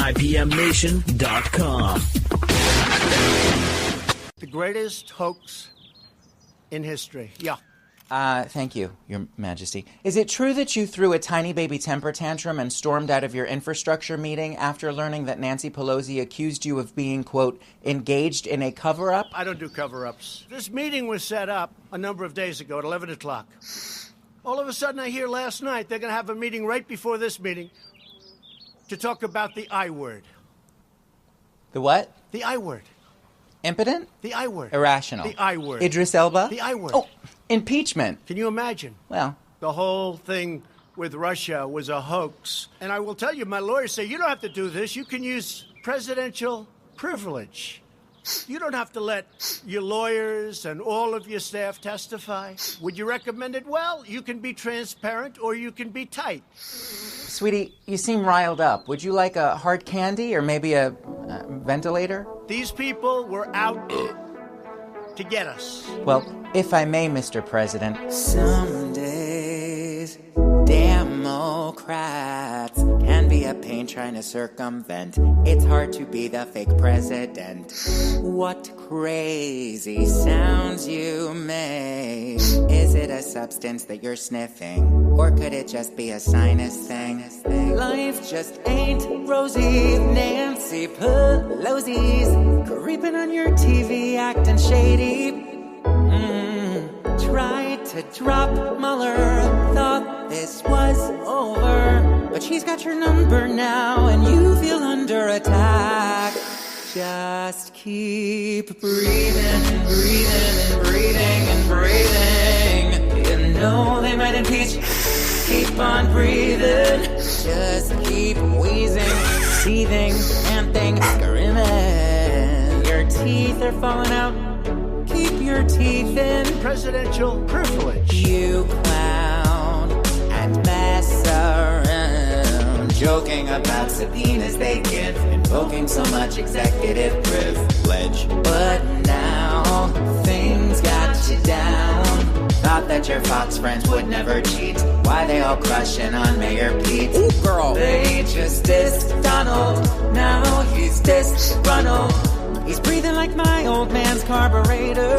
IPMNation.com. The greatest hoax in history. Yeah. Thank you, Your Majesty. Is it true that you threw a tiny baby temper tantrum and stormed out of your infrastructure meeting after learning that Nancy Pelosi accused you of being, quote, engaged in a cover-up? I don't do cover-ups. This meeting was set up a number of days ago at 11 o'clock. All of a sudden, I hear last night they're going to have a meeting right before this meeting to talk about the I word. The what? The I word. Impotent? The I word. Irrational. The I word. Idris Elba? The I word. Oh, impeachment. Can you imagine? Well, the whole thing with Russia was a hoax. And I will tell you, my lawyers say, you don't have to do this. You can use presidential privilege. You don't have to let your lawyers and all of your staff testify. Would you recommend it? Well, you can be transparent or you can be tight. sweetie, you seem riled up. Would you like a hard candy or maybe a ventilator? These people were out to get us. Well, if I may, Mr. President. Some days, Democrats can be a pain trying to circumvent. It's hard to be the fake president. What crazy sounds you make. Is it a substance that you're sniffing? Or could it just be a sinus thing? Life just ain't rosy. Nancy Pelosi's creeping on your TV, acting shady. Tried to drop Mueller, thought this was over. But she's got your number now, and you feel under attack. Just keep breathing and breathing and breathing and breathing. You know they might impeach. Keep on breathing. Just keep wheezing, seething, panting, screaming. Your teeth are falling out. Keep your teeth in. Presidential privilege. You clown and mess around, joking about subpoenas they give, invoking so much executive privilege. But now things got you down. Thought that your Fox friends would never cheat. Why they all crushing on Mayor Pete? Ooh, girl. They just dissed Donald. Now he's disgruntled. He's breathing like my old man's carburetor.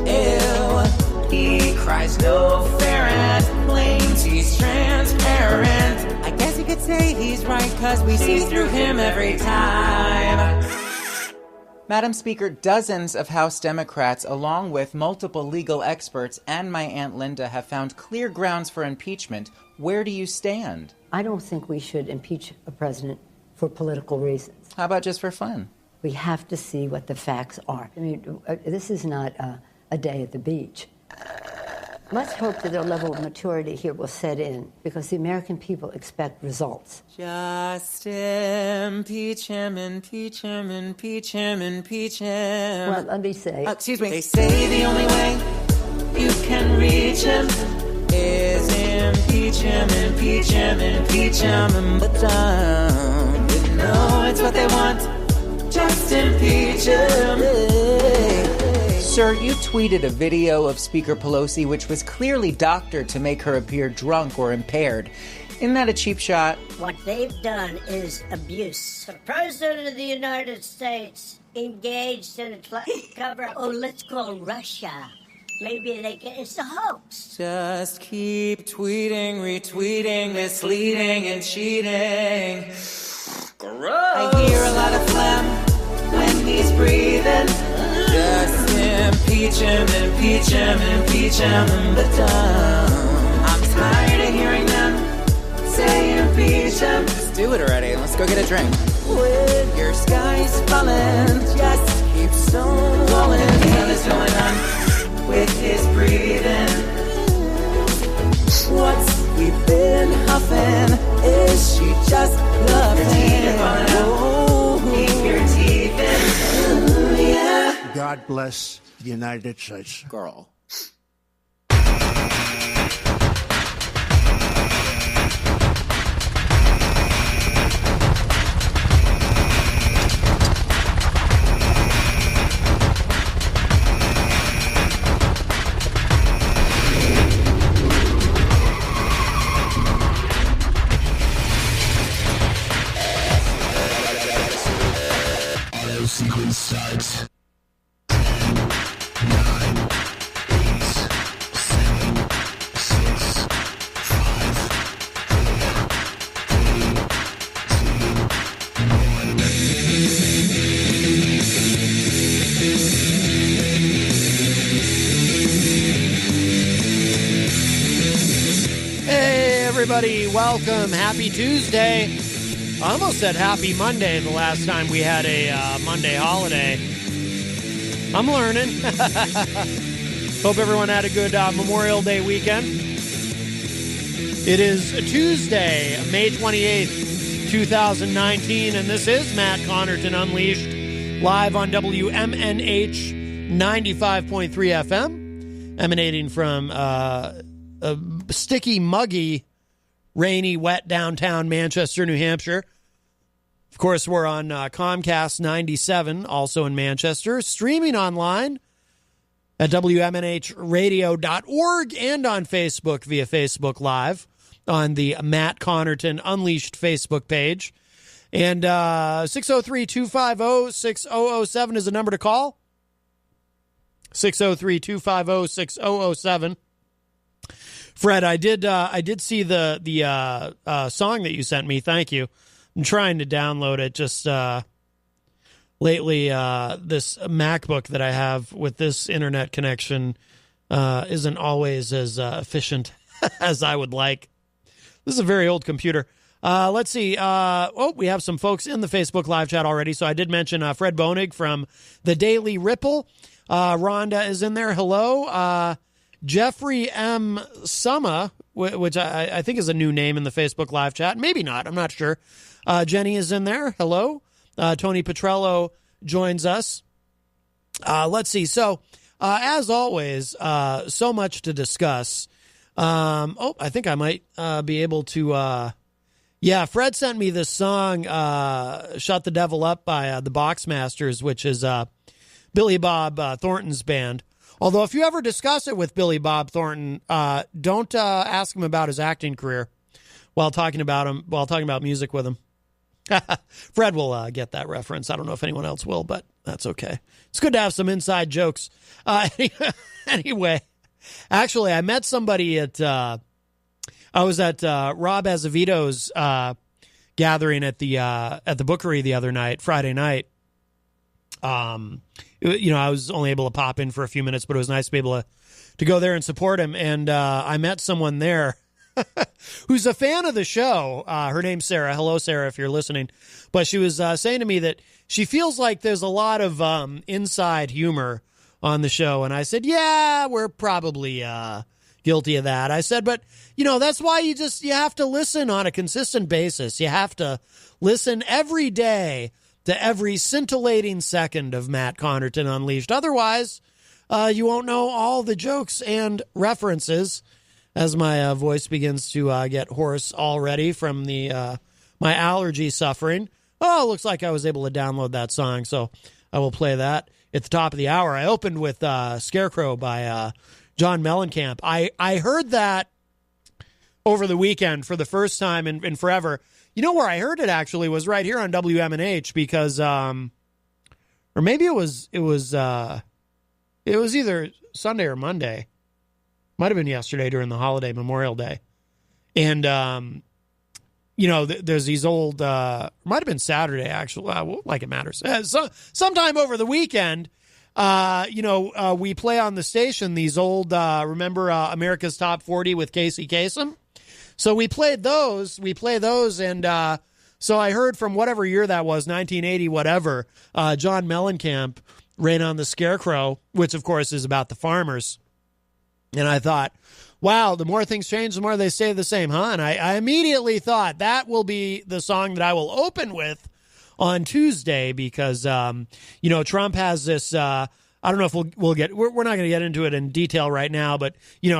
Ew. He cries no fair and claims he's transparent. I guess you could say he's right, cause we see through him every time. Madam Speaker, dozens of House Democrats, along with multiple legal experts and my Aunt Linda, have found clear grounds for impeachment. Where do you stand? I don't think we should impeach a president for political reasons. How about just for fun? We have to see what the facts are. I mean, this is not a day at the beach. Let's hope that a level of maturity here will set in, because the American people expect results. Just impeach him, impeach him, impeach him, impeach him. Well, let me say... excuse me. They say the only way you can reach him is impeach him, impeach him, impeach him. But you know it's what they want. Just impeach him. Sir, you tweeted a video of Speaker Pelosi which was clearly doctored to make her appear drunk or impaired. Isn't that a cheap shot? What they've done is abuse. The President of the United States engaged in a cover. Oh, let's call Russia. Maybe they can. It's a hoax. Just keep tweeting, retweeting, misleading, and cheating. Gross. I hear a lot of phlegm when he's breathing. Just impeach him, impeach him, impeach him, but I'm tired of hearing them say impeach him. Let's do it already. Let's go get a drink. With your skies falling, just keep stonewalling. The hell is going on with his breathing? What's he been huffing? Is she just loving? Keep your teeth in. Yeah. God bless the United States. Girl. sequence starts. 10, 9, 8, 7, 6, 5, 4, 3, 2, 1. Hey, everybody. Welcome. Happy Tuesday. I almost said happy Monday the last time we had a Monday holiday. I'm learning. Hope everyone had a good Memorial Day weekend. It is Tuesday, May 28th, 2019, and this is Matt Connarton Unleashed, live on WMNH 95.3 FM, emanating from a sticky, muggy, rainy, wet downtown Manchester, New Hampshire. Of course, we're on Comcast 97, also in Manchester, streaming online at WMNHradio.org and on Facebook via Facebook Live on the Matt Connarton Unleashed Facebook page. And 603-250-6007 is the number to call. 603-250-6007. Fred, I did see the song that you sent me. Thank you. I'm trying to download it. Just lately, this MacBook that I have with this internet connection isn't always as efficient as I would like. This is a very old computer. Let's see. We have some folks in the Facebook live chat already. So I did mention Fred Bonig from the Daily Ripple. Rhonda is in there. Hello. Jeffrey M. Summa, which I think is a new name in the Facebook live chat. Maybe not. I'm not sure. Jenny is in there. Hello. Tony Petrello joins us. Let's see. So, as always, so much to discuss. I think I might be able to... Fred sent me this song, Shut the Devil Up by the Boxmasters, which is Billy Bob Thornton's band. Although if you ever discuss it with Billy Bob Thornton, don't ask him about his acting career while talking about music with him. Fred will get that reference. I don't know if anyone else will, but that's okay. It's good to have some inside jokes. Anyway, actually, I met somebody at I was at Rob Azevedo's gathering at the Bookery the other night, Friday night. I was only able to pop in for a few minutes, but it was nice to be able to go there and support him. And I met someone there who's a fan of the show. Her name's Sarah. Hello, Sarah, if you're listening. But she was saying to me that she feels like there's a lot of inside humor on the show. And I said, yeah, we're probably guilty of that. I said, but, that's why you have to listen on a consistent basis. You have to listen every day to every scintillating second of Matt Connarton Unleashed. Otherwise, you won't know all the jokes and references, as my voice begins to get hoarse already from the my allergy suffering. Oh, looks like I was able to download that song, so I will play that at the top of the hour. I opened with Scarecrow by John Mellencamp. I heard that over the weekend for the first time in forever. You know where I heard it actually was right here on WMNH because, or maybe it was either Sunday or Monday. Might have been yesterday during the holiday, Memorial Day. And, there's these old, might have been Saturday actually, like it matters. So sometime over the weekend, we play on the station these old, remember America's Top 40 with Casey Kasem? So we play those, and so I heard from whatever year that was, 1980, whatever, John Mellencamp ran on the Scarecrow, which, of course, is about the farmers. And I thought, wow, the more things change, the more they stay the same, huh? And I immediately thought that will be the song that I will open with on Tuesday because, Trump has this, I don't know if we're not going to get into it in detail right now, but,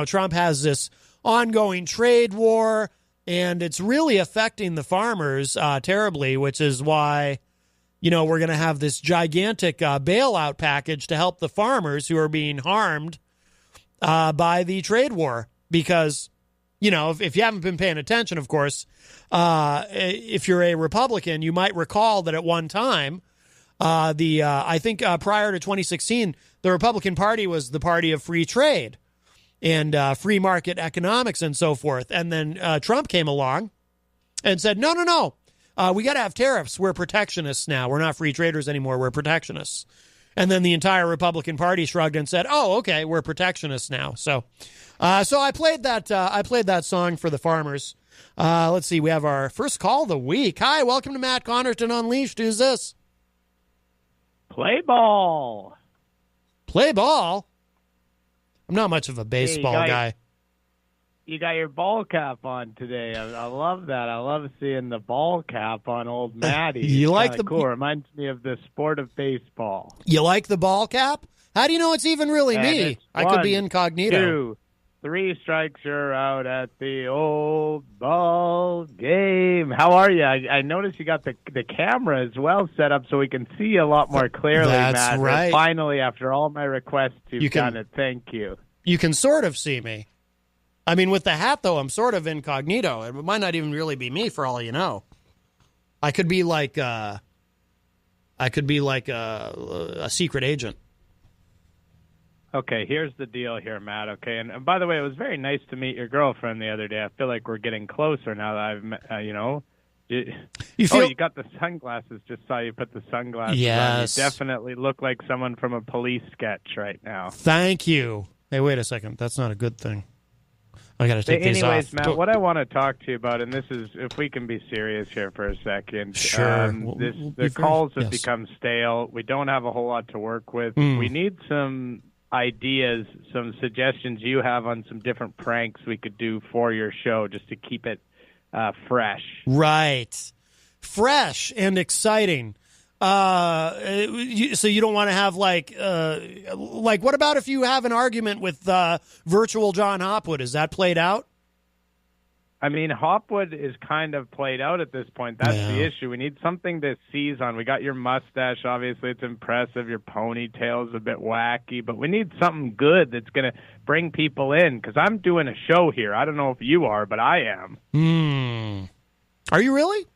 Trump has this ongoing trade war, and it's really affecting the farmers terribly, which is why, we're going to have this gigantic bailout package to help the farmers who are being harmed by the trade war. Because, if you haven't been paying attention, of course, if you're a Republican, you might recall that at one time, I think prior to 2016, the Republican Party was the party of free trade and free market economics and so forth. And then Trump came along and said, no, we got to have tariffs. We're protectionists now. We're not free traders anymore. We're protectionists. And then the entire Republican Party shrugged and said, "Oh, okay, we're protectionists now." So I played that. I played that song for the farmers. Let's see. We have our first call of the week. Hi, welcome to Matt Connarton Unleashed. Who's this? Play ball. Play ball. I'm not much of a baseball guy. You got your ball cap on today. I love that. I love seeing the ball cap on old Matty. You like the cool? Reminds me of the sport of baseball. You like the ball cap? How do you know it's even really me? I could be incognito. 2, 3 strikes, you're out at the old ball game. How are you? I noticed you got the camera as well set up so we can see you a lot more clearly, That's Matt. right. And finally, after all my requests, you've done it. Thank you. You can sort of see me. I mean, with the hat, though, I'm sort of incognito. It might not even really be me, for all you know. I could be like a secret agent. Okay, here's the deal here, Matt. Okay, and by the way, it was very nice to meet your girlfriend the other day. I feel like we're getting closer now that I've met, you know. You got the sunglasses. Just saw you put the sunglasses on. You definitely look like someone from a police sketch right now. Thank you. Hey, wait a second. That's not a good thing. I got to take these off. Anyways, Matt, what I want to talk to you about, and this is, if we can be serious here for a second. Sure. The calls have become stale. We don't have a whole lot to work with. We need some ideas, some suggestions you have on some different pranks we could do for your show just to keep it fresh. Right. Fresh and exciting. So you don't want to have like what about if you have an argument with virtual John Hopwood? Is that played out? I mean, Hopwood is kind of played out at this point. That's the issue. We need something to seize on. We got your mustache. Obviously, it's impressive. Your ponytail's a bit wacky. But we need something good that's going to bring people in, because I'm doing a show here. I don't know if you are, but I am. Are you really?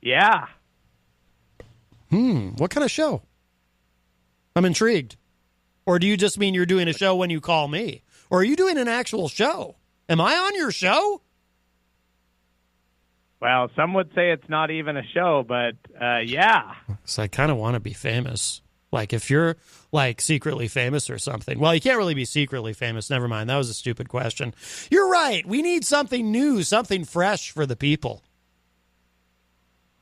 Yeah. What kind of show? I'm intrigued. Or do you just mean you're doing a show when you call me? Or are you doing an actual show? Am I on your show? Well, some would say it's not even a show, but yeah. So I kind of want to be famous. Like if you're like secretly famous or something. Well, you can't really be secretly famous. Never mind. That was a stupid question. You're right. We need something new, something fresh for the people.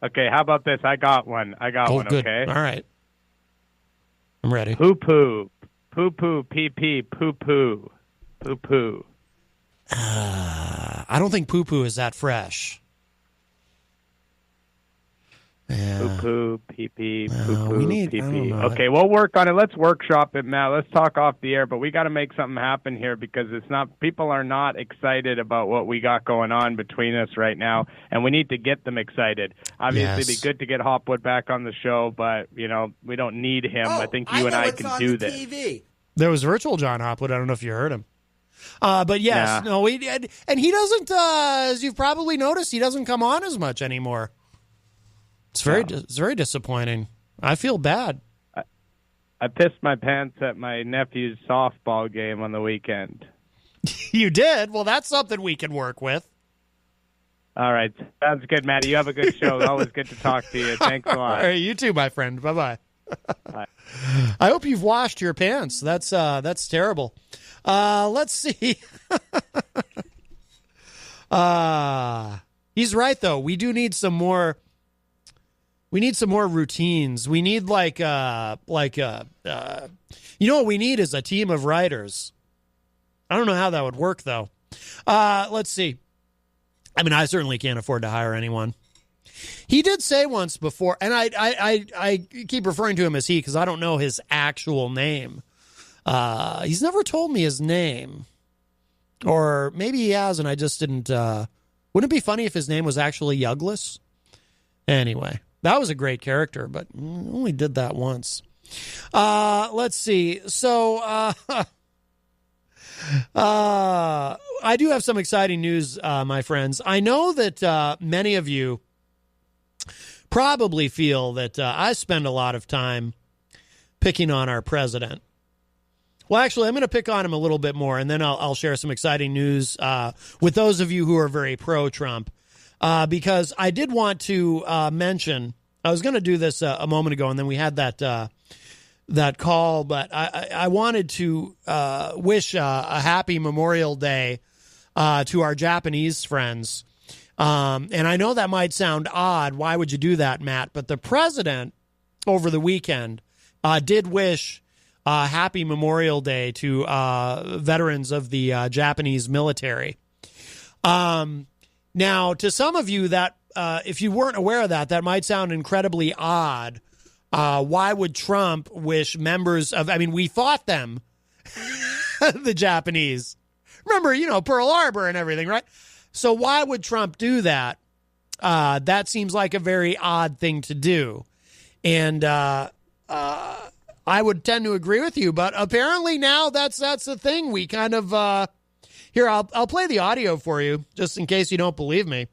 Okay, how about this? I got one. Good. Okay? All right. I'm ready. Poo-poo. Poo-poo, pee-pee, poo-poo. Poo-poo. I don't think poo-poo is that fresh. Yeah. Poo-poo, pee-pee, poo-poo, pee-pee. Okay, we'll work on it. Let's workshop it, Matt. Let's talk off the air, but we got to make something happen here, because people are not excited about what we got going on between us right now, and we need to get them excited. Obviously, it'd be good to get Hopwood back on the show, but, we don't need him. I think you and I can do this. TV. There was virtual John Hopwood. I don't know if you heard him. But yes, no, and he doesn't, as you've probably noticed, he doesn't come on as much anymore. It's very disappointing. I feel bad. I pissed my pants at my nephew's softball game on the weekend. You did? Well, that's something we can work with. All right. Sounds good, Matty. You have a good show. Always good to talk to you. Thanks a lot. All right, you too, my friend. Bye-bye. Bye. I hope you've washed your pants. That's terrible. Let's see. He's right, though. We do need some more. We need some more routines. We need you know what we need is a team of writers. I don't know how that would work, though. Let's see. I mean, I certainly can't afford to hire anyone. He did say once before, and I keep referring to him as he because I don't know his actual name. He's never told me his name. Or maybe he has, and I just didn't. Wouldn't it be funny if his name was actually Youglas? Anyway, that was a great character, but only did that once. Let's see. So, I do have some exciting news, my friends. I know that many of you probably feel that I spend a lot of time picking on our president. Well, actually, I'm going to pick on him a little bit more, and then I'll share some exciting news with those of you who are very pro-Trump, because I did want to mention, I was going to do this a moment ago, and then we had that call, but I wanted to wish a happy Memorial Day to our Japanese friends. And I know that might sound odd. Why would you do that, Matt? But the president over the weekend did wish happy Memorial Day to veterans of the Japanese military. Now, to some of you, that if you weren't aware of that, that might sound incredibly odd. Why would Trump wish members of, I mean, we fought them, the Japanese. Remember, Pearl Harbor and everything, right? So why would Trump do that? That seems like a very odd thing to do. And I would tend to agree with you, but apparently now that's the thing. We kind of, here, I'll play the audio for you, just in case you don't believe me.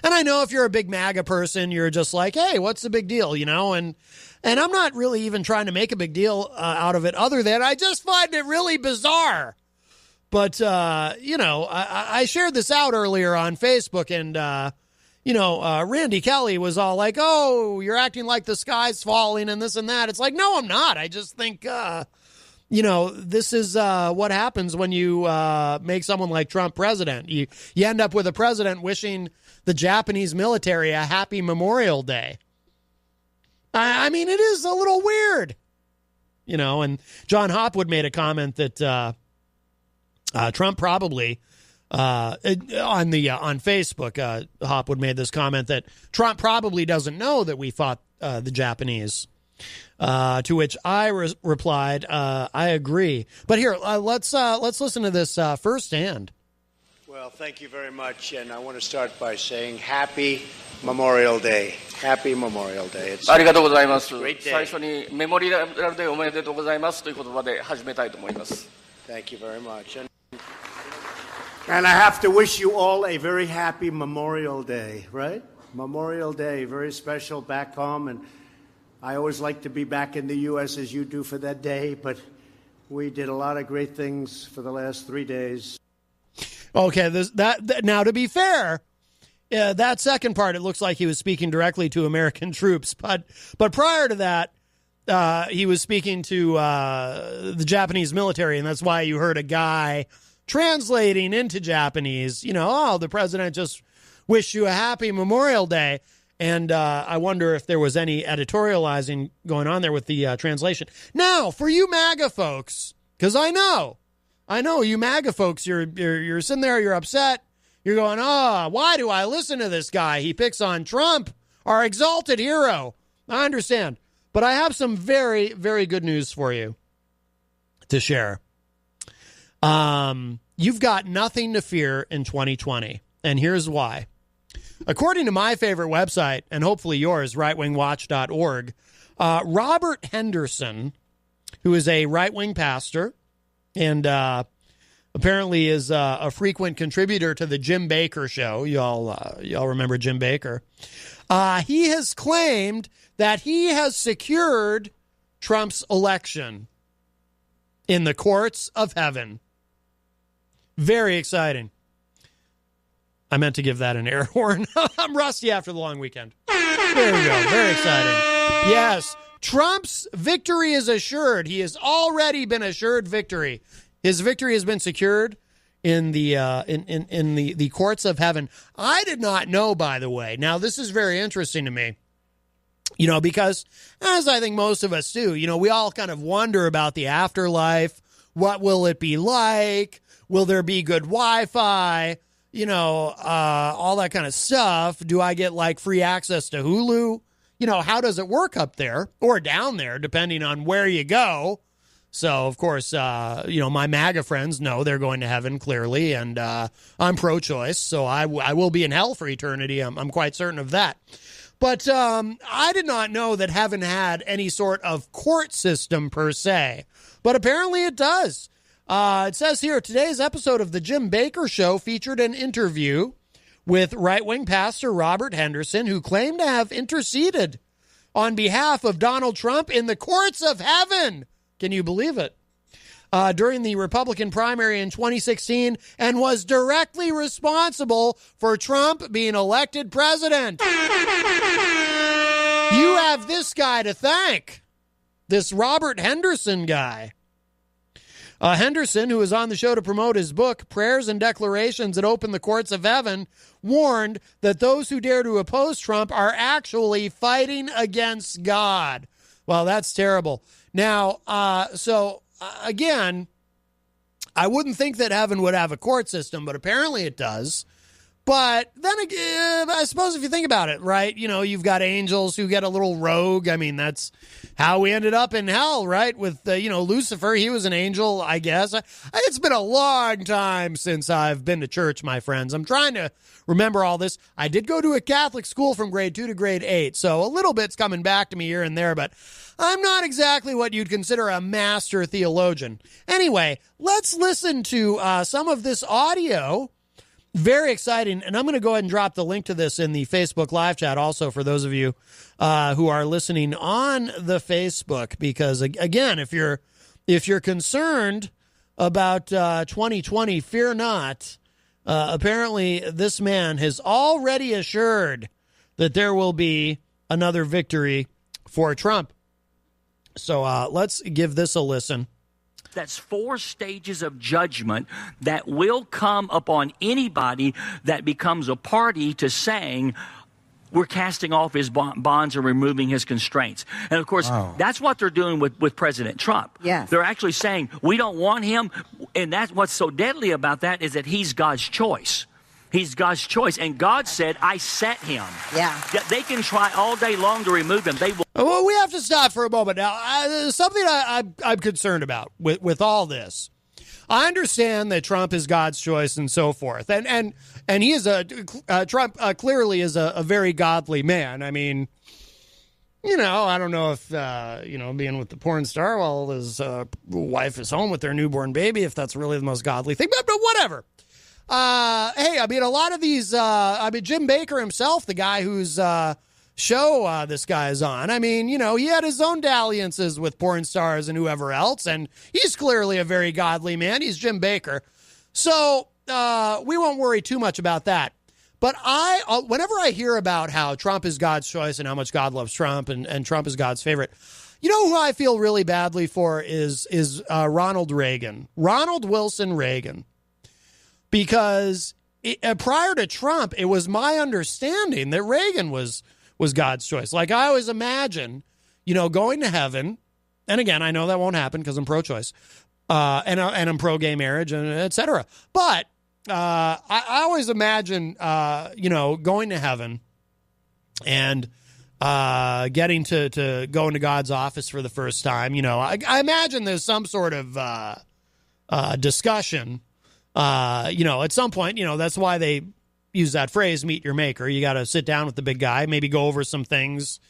And I know if you're a big MAGA person, you're just like, hey, what's the big deal, And I'm not really even trying to make a big deal out of it, other than I just find it really bizarre. But, I shared this out earlier on Facebook, and, Randy Kelly was all like, oh, you're acting like the sky's falling and this and that. It's like, no, I'm not. I just think, this is what happens when you make someone like Trump president. You end up with a president wishing the Japanese military a happy Memorial Day. I mean, it is a little weird, and John Hopwood made a comment that Trump probably on Facebook, Hopwood made this comment that Trump probably doesn't know that we fought the Japanese. To which I replied, I agree. But here, let's listen to this firsthand. Well, thank you very much, and I want to start by saying Happy Memorial Day. Happy Memorial Day. It's ありがとうございます。 great day. 最初にメモリアルデーおめでとうございますという言葉で始めたいと思います。 Thank you very much. And I have to wish you all a very happy Memorial Day, right? Memorial Day, very special back home, and I always like to be back in the U.S. as you do for that day, but we did a lot of great things for the last 3 days. Okay, now to be fair, that second part, it looks like he was speaking directly to American troops, but prior to that, he was speaking to the Japanese military, and that's why you heard a guy translating into Japanese, the president just wished you a happy Memorial Day. And I wonder if there was any editorializing going on there with the translation. Now, for you MAGA folks, because I know you MAGA folks, you're sitting there, you're upset. You're going, why do I listen to this guy? He picks on Trump, our exalted hero. I understand. But I have some very, very good news for you to share. You've got nothing to fear in 2020. And here's why. According to my favorite website, and hopefully yours, rightwingwatch.org, Robert Henderson, who is a right-wing pastor and apparently is a frequent contributor to the Jim Baker Show. Y'all remember Jim Baker. He has claimed that he has secured Trump's election in the courts of heaven. Very exciting. I meant to give that an air horn. I'm rusty after the long weekend. There we go. Very exciting. Yes, Trump's victory is assured. He has already been assured victory. His victory has been secured in the the courts of heaven. I did not know, by the way. Now, this is very interesting to me. Because as I think most of us do, we all kind of wonder about the afterlife. What will it be like? Will there be good Wi-Fi? All that kind of stuff. Do I get free access to Hulu? How does it work up there or down there, depending on where you go? So, of course, my MAGA friends know they're going to heaven, clearly, and I'm pro-choice, so I will be in hell for eternity. I'm quite certain of that. But I did not know that heaven had any sort of court system per se, but apparently it does. It says here, today's episode of The Jim Baker Show featured an interview with right-wing pastor Robert Henderson, who claimed to have interceded on behalf of Donald Trump in the courts of heaven. Can you believe it? During the Republican primary in 2016, and was directly responsible for Trump being elected president. You have this guy to thank, this Robert Henderson guy. Henderson, who was on the show to promote his book, Prayers and Declarations That Open the Courts of Heaven, warned that those who dare to oppose Trump are actually fighting against God. Well, that's terrible. Now, again, I wouldn't think that heaven would have a court system, but apparently it does. But then again, I suppose if you think about it, right, you know, you've got angels who get a little rogue. I mean, that's how we ended up in hell, right? With, Lucifer, he was an angel, I guess. It's been a long time since I've been to church, my friends. I'm trying to remember all this. I did go to a Catholic school from grade 2 to grade 8, so a little bit's coming back to me here and there, but I'm not exactly what you'd consider a master theologian. Anyway, let's listen to some of this audio. Very exciting, and I'm going to go ahead and drop the link to this in the Facebook live chat also for those of you who are listening on the Facebook, because, again, if you're concerned about 2020, fear not. Apparently, this man has already assured that there will be another victory for Trump. So let's give this a listen. That's 4 stages of judgment that will come upon anybody that becomes a party to saying we're casting off his bonds and removing his constraints. And, of course, that's what they're doing with President Trump. Yes. They're actually saying we don't want him. And that's what's so deadly about that is that he's God's choice. He's God's choice. And God said, I set him. Yeah. They can try all day long to remove him. They will. Well, we have to stop for a moment. Now, something I'm concerned about with all this. I understand that Trump is God's choice and so forth. And he is Trump clearly is a very godly man. I mean, I don't know if, being with the porn star while his wife is home with their newborn baby, if that's really the most godly thing, but whatever. Hey, I mean, a lot of these, Jim Baker himself, the guy whose show this guy is on, I mean, he had his own dalliances with porn stars and whoever else, and he's clearly a very godly man. He's Jim Baker. So we won't worry too much about that. But whenever I hear about how Trump is God's choice and how much God loves Trump and Trump is God's favorite, who I feel really badly for is Ronald Reagan, Ronald Wilson Reagan. Because prior to Trump, it was my understanding that Reagan was God's choice. Like, I always imagine, going to heaven. And again, I know that won't happen because I'm pro-choice and I'm pro-gay marriage, and et cetera. But I always imagine, going to heaven and getting to go into God's office for the first time. I imagine there's some sort of discussion. At some point, that's why they use that phrase, meet your maker. You got to sit down with the big guy, maybe go over some things,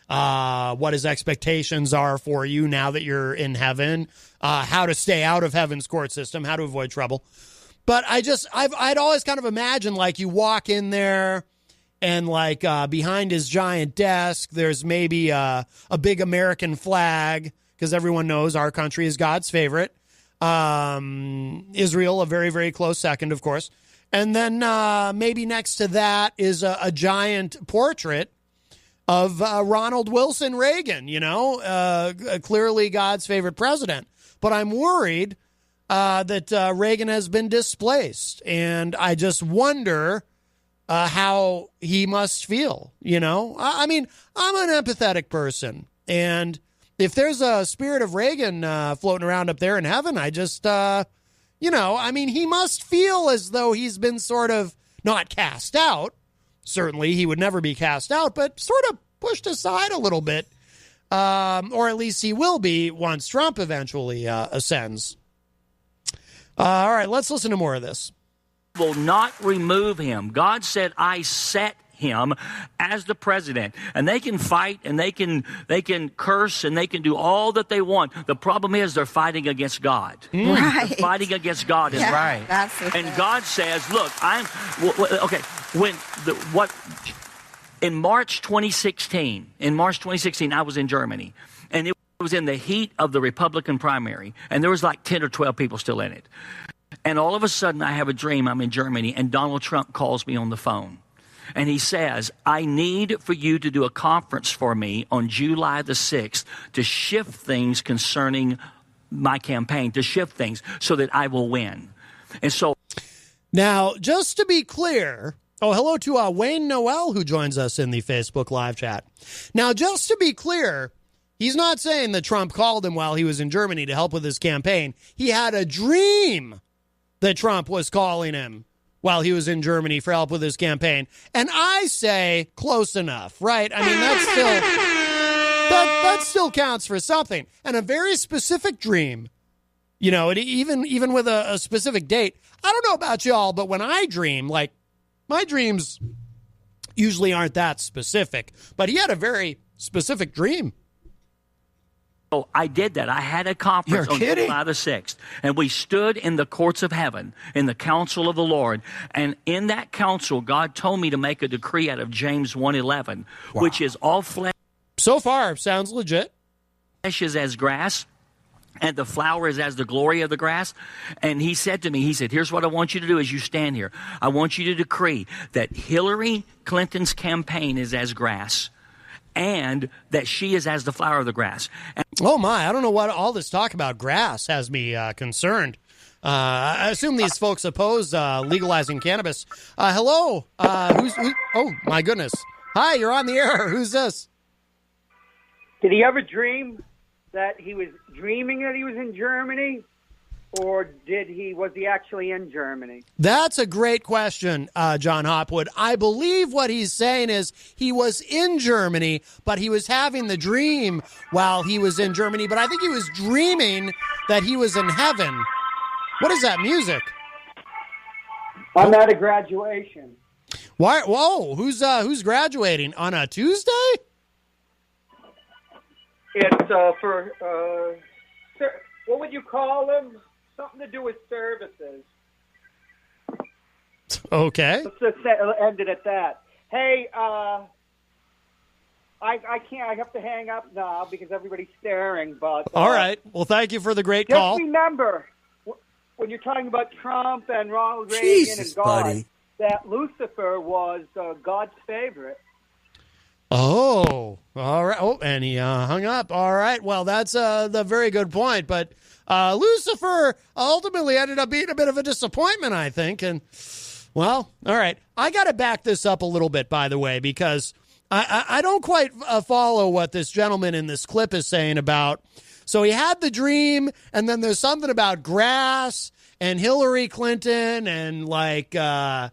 what his expectations are for you now that you're in heaven, how to stay out of heaven's court system, how to avoid trouble. But I'd always kind of imagined, like, you walk in there and, like, behind his giant desk, there's maybe a big American flag, because everyone knows our country is God's favorite. Israel, a very, very close second, of course. And then maybe next to that is a giant portrait of Ronald Wilson Reagan, clearly God's favorite president. But I'm worried that Reagan has been displaced. And I just wonder how he must feel, I mean, I'm an empathetic person. And if there's a spirit of Reagan floating around up there in heaven, I just, he must feel as though he's been sort of not cast out. Certainly, he would never be cast out, but sort of pushed aside a little bit. Or at least he will be once Trump eventually ascends. All right, let's listen to more of this. Will not remove him. God said, I set him as the president, and they can fight and they can curse and they can do all that they want. The problem is they're fighting against God. Right. They're fighting against God. Yeah, Right. That's and God says, look, okay, in March 2016, I was in Germany, and it was in the heat of the Republican primary, and there was like 10 or 12 people still in it. And all of a sudden, I have a dream. I'm in Germany, and Donald Trump calls me on the phone. And he says, I need for you to do a conference for me on July the 6th to shift things concerning my campaign, to shift things so that I will win. And so... Now, just to be clear... Oh, hello to Wayne Noel, who joins us in the Facebook live chat. Now, just to be clear, he's not saying that Trump called him while he was in Germany to help with his campaign. He had a dream that Trump was calling him while he was in Germany for help with his campaign. And I say close enough, right? I mean, that still counts for something. And a very specific dream, you know, even with a specific date. I don't know about y'all, but when I dream, like, my dreams usually aren't that specific, but he had a very specific dream. So I did that. I had a conference on July the 6th, and we stood in the courts of heaven, in the council of the Lord, and in that council, God told me to make a decree out of James 1:11, which is all flesh. So far, sounds legit. Flesh is as grass, and the flower is as the glory of the grass. And he said to me, he said, here's what I want you to do as you stand here. I want you to decree that Hillary Clinton's campaign is as grass and that she is as the flower of the grass. And oh, my. I don't know what all this talk about grass has me concerned. I assume these folks oppose legalizing cannabis. Hello. Oh, my goodness. Hi, you're on the air. Who's this? Did he ever dream that he was dreaming that he was in Germany, or was he actually in Germany? That's a great question, John Hopwood. I believe what he's saying is he was in Germany, but he was having the dream while he was in Germany. But I think he was dreaming that he was in heaven. What is that music? I'm at a graduation. Why? Whoa! Who's graduating on a Tuesday? It's for what would you call them? Something to do with services. Okay. Let's just end it at that. Hey, I can't. I have to hang up now because everybody's staring. But all right. Well, thank you for the great just call. Just remember, when you're talking about Trump and Ronald Reagan and God, that Lucifer was God's favorite. Oh, all right. Oh, and he hung up. All right. Well, that's the very good point. But Lucifer ultimately ended up being a bit of a disappointment, I think. And, well, all right. I got to back this up a little bit, by the way, because I don't quite follow what this gentleman in this clip is saying about. So he had the dream, and then there's something about grass and Hillary Clinton and, like, God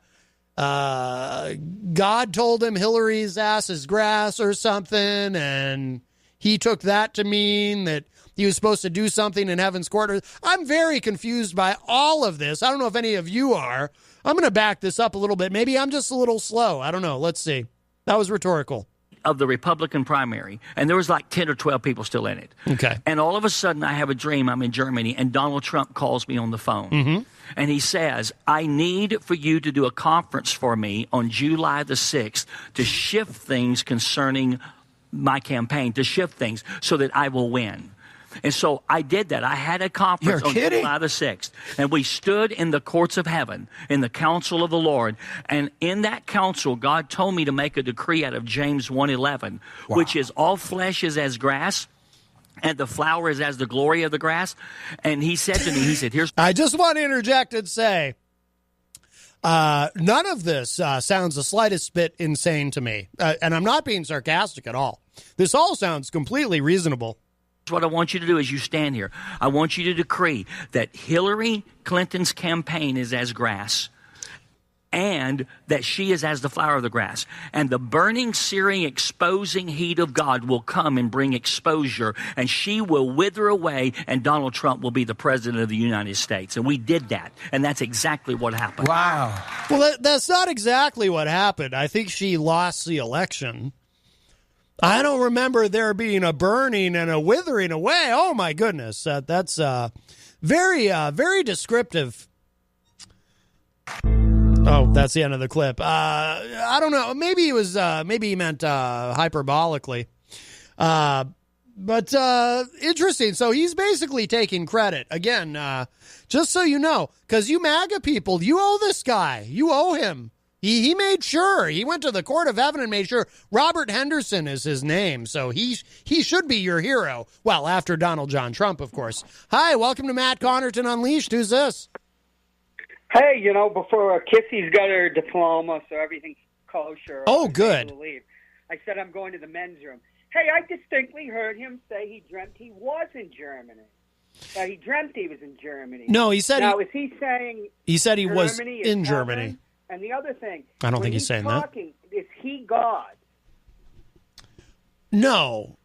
told him Hillary's ass is grass or something, and he took that to mean that he was supposed to do something in heaven's court. I'm very confused by all of this. I don't know if any of you are. I'm going to back this up a little bit. Maybe I'm just a little slow. I don't know. Let's see. That was rhetorical. Of the Republican primary, and there was like 10 or 12 people still in it. Okay. And all of a sudden, I have a dream. I'm in Germany, and Donald Trump calls me on the phone. Mm-hmm. And he says, I need for you to do a conference for me on July the 6th to shift things concerning my campaign, to shift things so that I will win. And so I did that. I had a conference on July the 6th, and we stood in the courts of heaven, in the council of the Lord. And in that council, God told me to make a decree out of James 1:11, which is all flesh is as grass, and the flower is as the glory of the grass. And he said to me, he said, here's... I just want to interject and say, none of this sounds the slightest bit insane to me. And I'm not being sarcastic at all. This all sounds completely reasonable. What I want you to do as you stand here, I want you to decree that Hillary Clinton's campaign is as grass and that she is as the flower of the grass. And the burning, searing, exposing heat of God will come and bring exposure, and she will wither away, and Donald Trump will be the president of the United States. And we did that, and that's exactly what happened. Wow. Well, that's not exactly what happened. I think she lost the election. I don't remember there being a burning and a withering away. Oh, my goodness. That's very, very descriptive. Oh, that's the end of the clip. I don't know. Maybe he was. Maybe he meant hyperbolically. But interesting. So he's basically taking credit again. Just so you know, because you MAGA people, you owe this guy. You owe him. He made sure. He went to the court of heaven and made sure. Robert Henderson is his name, so he should be your hero. Well, after Donald John Trump, of course. Hi, welcome to Matt Connarton Unleashed. Who's this? Hey, before Kissy's got her diploma, so everything's kosher. Oh, good. I said I'm going to the men's room. Hey, I distinctly heard him say he dreamt he was in Germany. He dreamt he was in Germany. No, he said. Now, is he saying? He said he was Germany in is Germany. heaven? And the other thing, I don't think he's saying that. Is he God? No,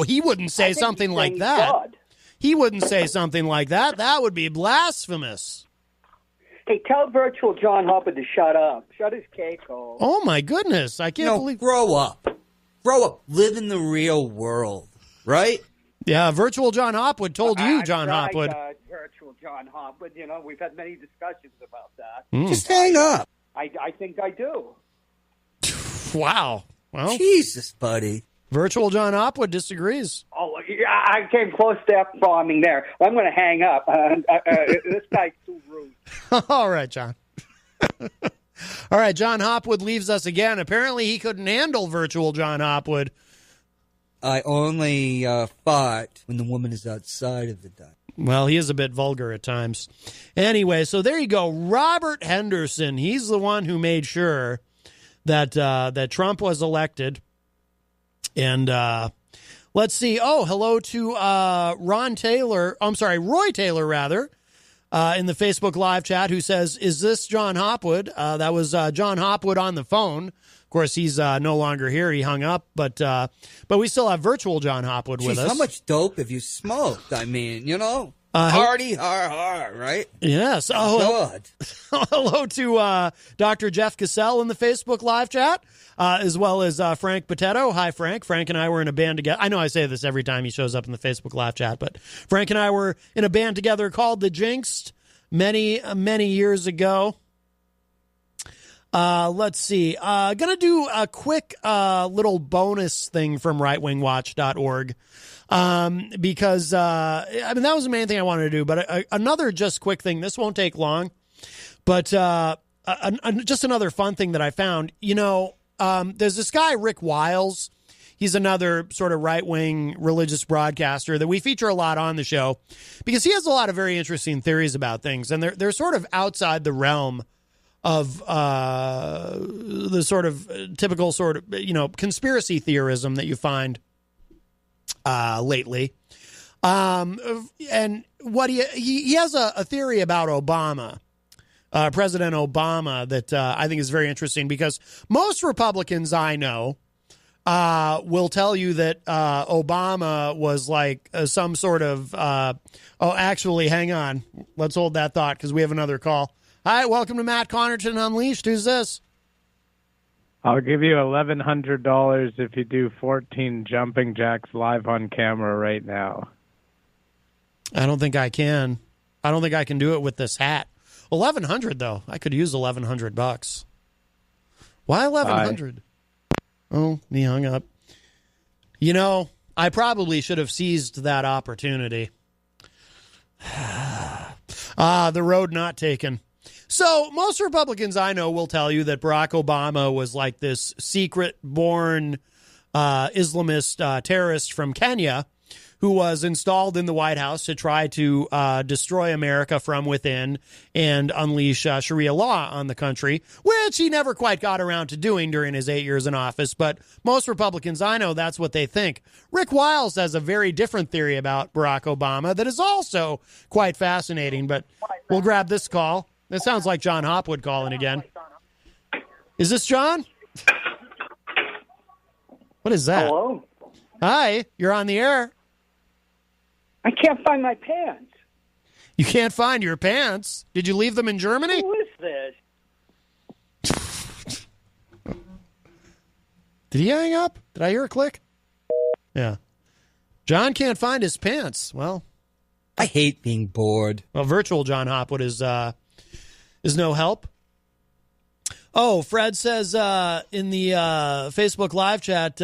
he wouldn't say something like that. God. He wouldn't say something like that. That would be blasphemous. Hey, tell virtual John Hopwood to shut up. Shut his cake hole. Oh my goodness! I can't believe. Grow up. Grow up. Live in the real world, right? Yeah, virtual John Hopwood told you, John Hopwood. Virtual John Hopwood. We've had many discussions about that. Just hang up. I think I do. Wow. Well, Jesus, buddy. Virtual John Hopwood disagrees. Oh, yeah, I came close to F-bombing there. I'm going to hang up. This guy's too rude. All right, John. All right, John Hopwood leaves us again. Apparently, he couldn't handle virtual John Hopwood. I only fart when the woman is outside of the dining. Well, he is a bit vulgar at times. Anyway, so there you go. Robert Henderson, he's the one who made sure that that Trump was elected. And let's see. Oh, hello to Roy Taylor, in the Facebook live chat, who says, is this John Hopwood? That was John Hopwood on the phone. Of course, he's no longer here. He hung up, but we still have virtual John Hopwood with us. How much dope have you smoked? I mean, hardy, right? Yes. Oh, hello to Dr. Jeff Cassell in the Facebook live chat, as well as Frank Potato. Hi, Frank. Frank and I were in a band together. I know I say this every time he shows up in the Facebook live chat, but Frank and I were in a band together called The Jinxed many, many years ago. Let's see. Gonna do a quick little bonus thing from rightwingwatch.org. Because that was the main thing I wanted to do. But another just quick thing. This won't take long. But just another fun thing that I found. There's this guy, Rick Wiles. He's another sort of right-wing religious broadcaster that we feature a lot on the show because he has a lot of very interesting theories about things. And they're sort of outside the realm of the sort of typical sort of, conspiracy theorism that you find lately. And what he has a theory about Obama, President Obama, that I think is very interesting because most Republicans I know will tell you that Obama was like some sort of, actually, hang on. Let's hold that thought because we have another call. Hi, welcome to Matt Connarton Unleashed. Who's this? I'll give you $1,100 if you do 14 jumping jacks live on camera right now. I don't think I can. I don't think I can do it with this hat. $1,100 though. I could use $1,100. Why $1,100? Oh, he hung up. I probably should have seized that opportunity. The road not taken. So most Republicans I know will tell you that Barack Obama was like this secret-born Islamist terrorist from Kenya who was installed in the White House to try to destroy America from within and unleash Sharia law on the country, which he never quite got around to doing during his 8 years in office. But most Republicans I know, that's what they think. Rick Wiles has a very different theory about Barack Obama that is also quite fascinating. But we'll grab this call. That sounds like John Hopwood calling again. Is this John? What is that? Hello? Hi, you're on the air. I can't find my pants. You can't find your pants? Did you leave them in Germany? Who is this? Did he hang up? Did I hear a click? Yeah. John can't find his pants. Well, I hate being bored. Well, virtual John Hopwood is no help. Oh, Fred says in the Facebook live chat,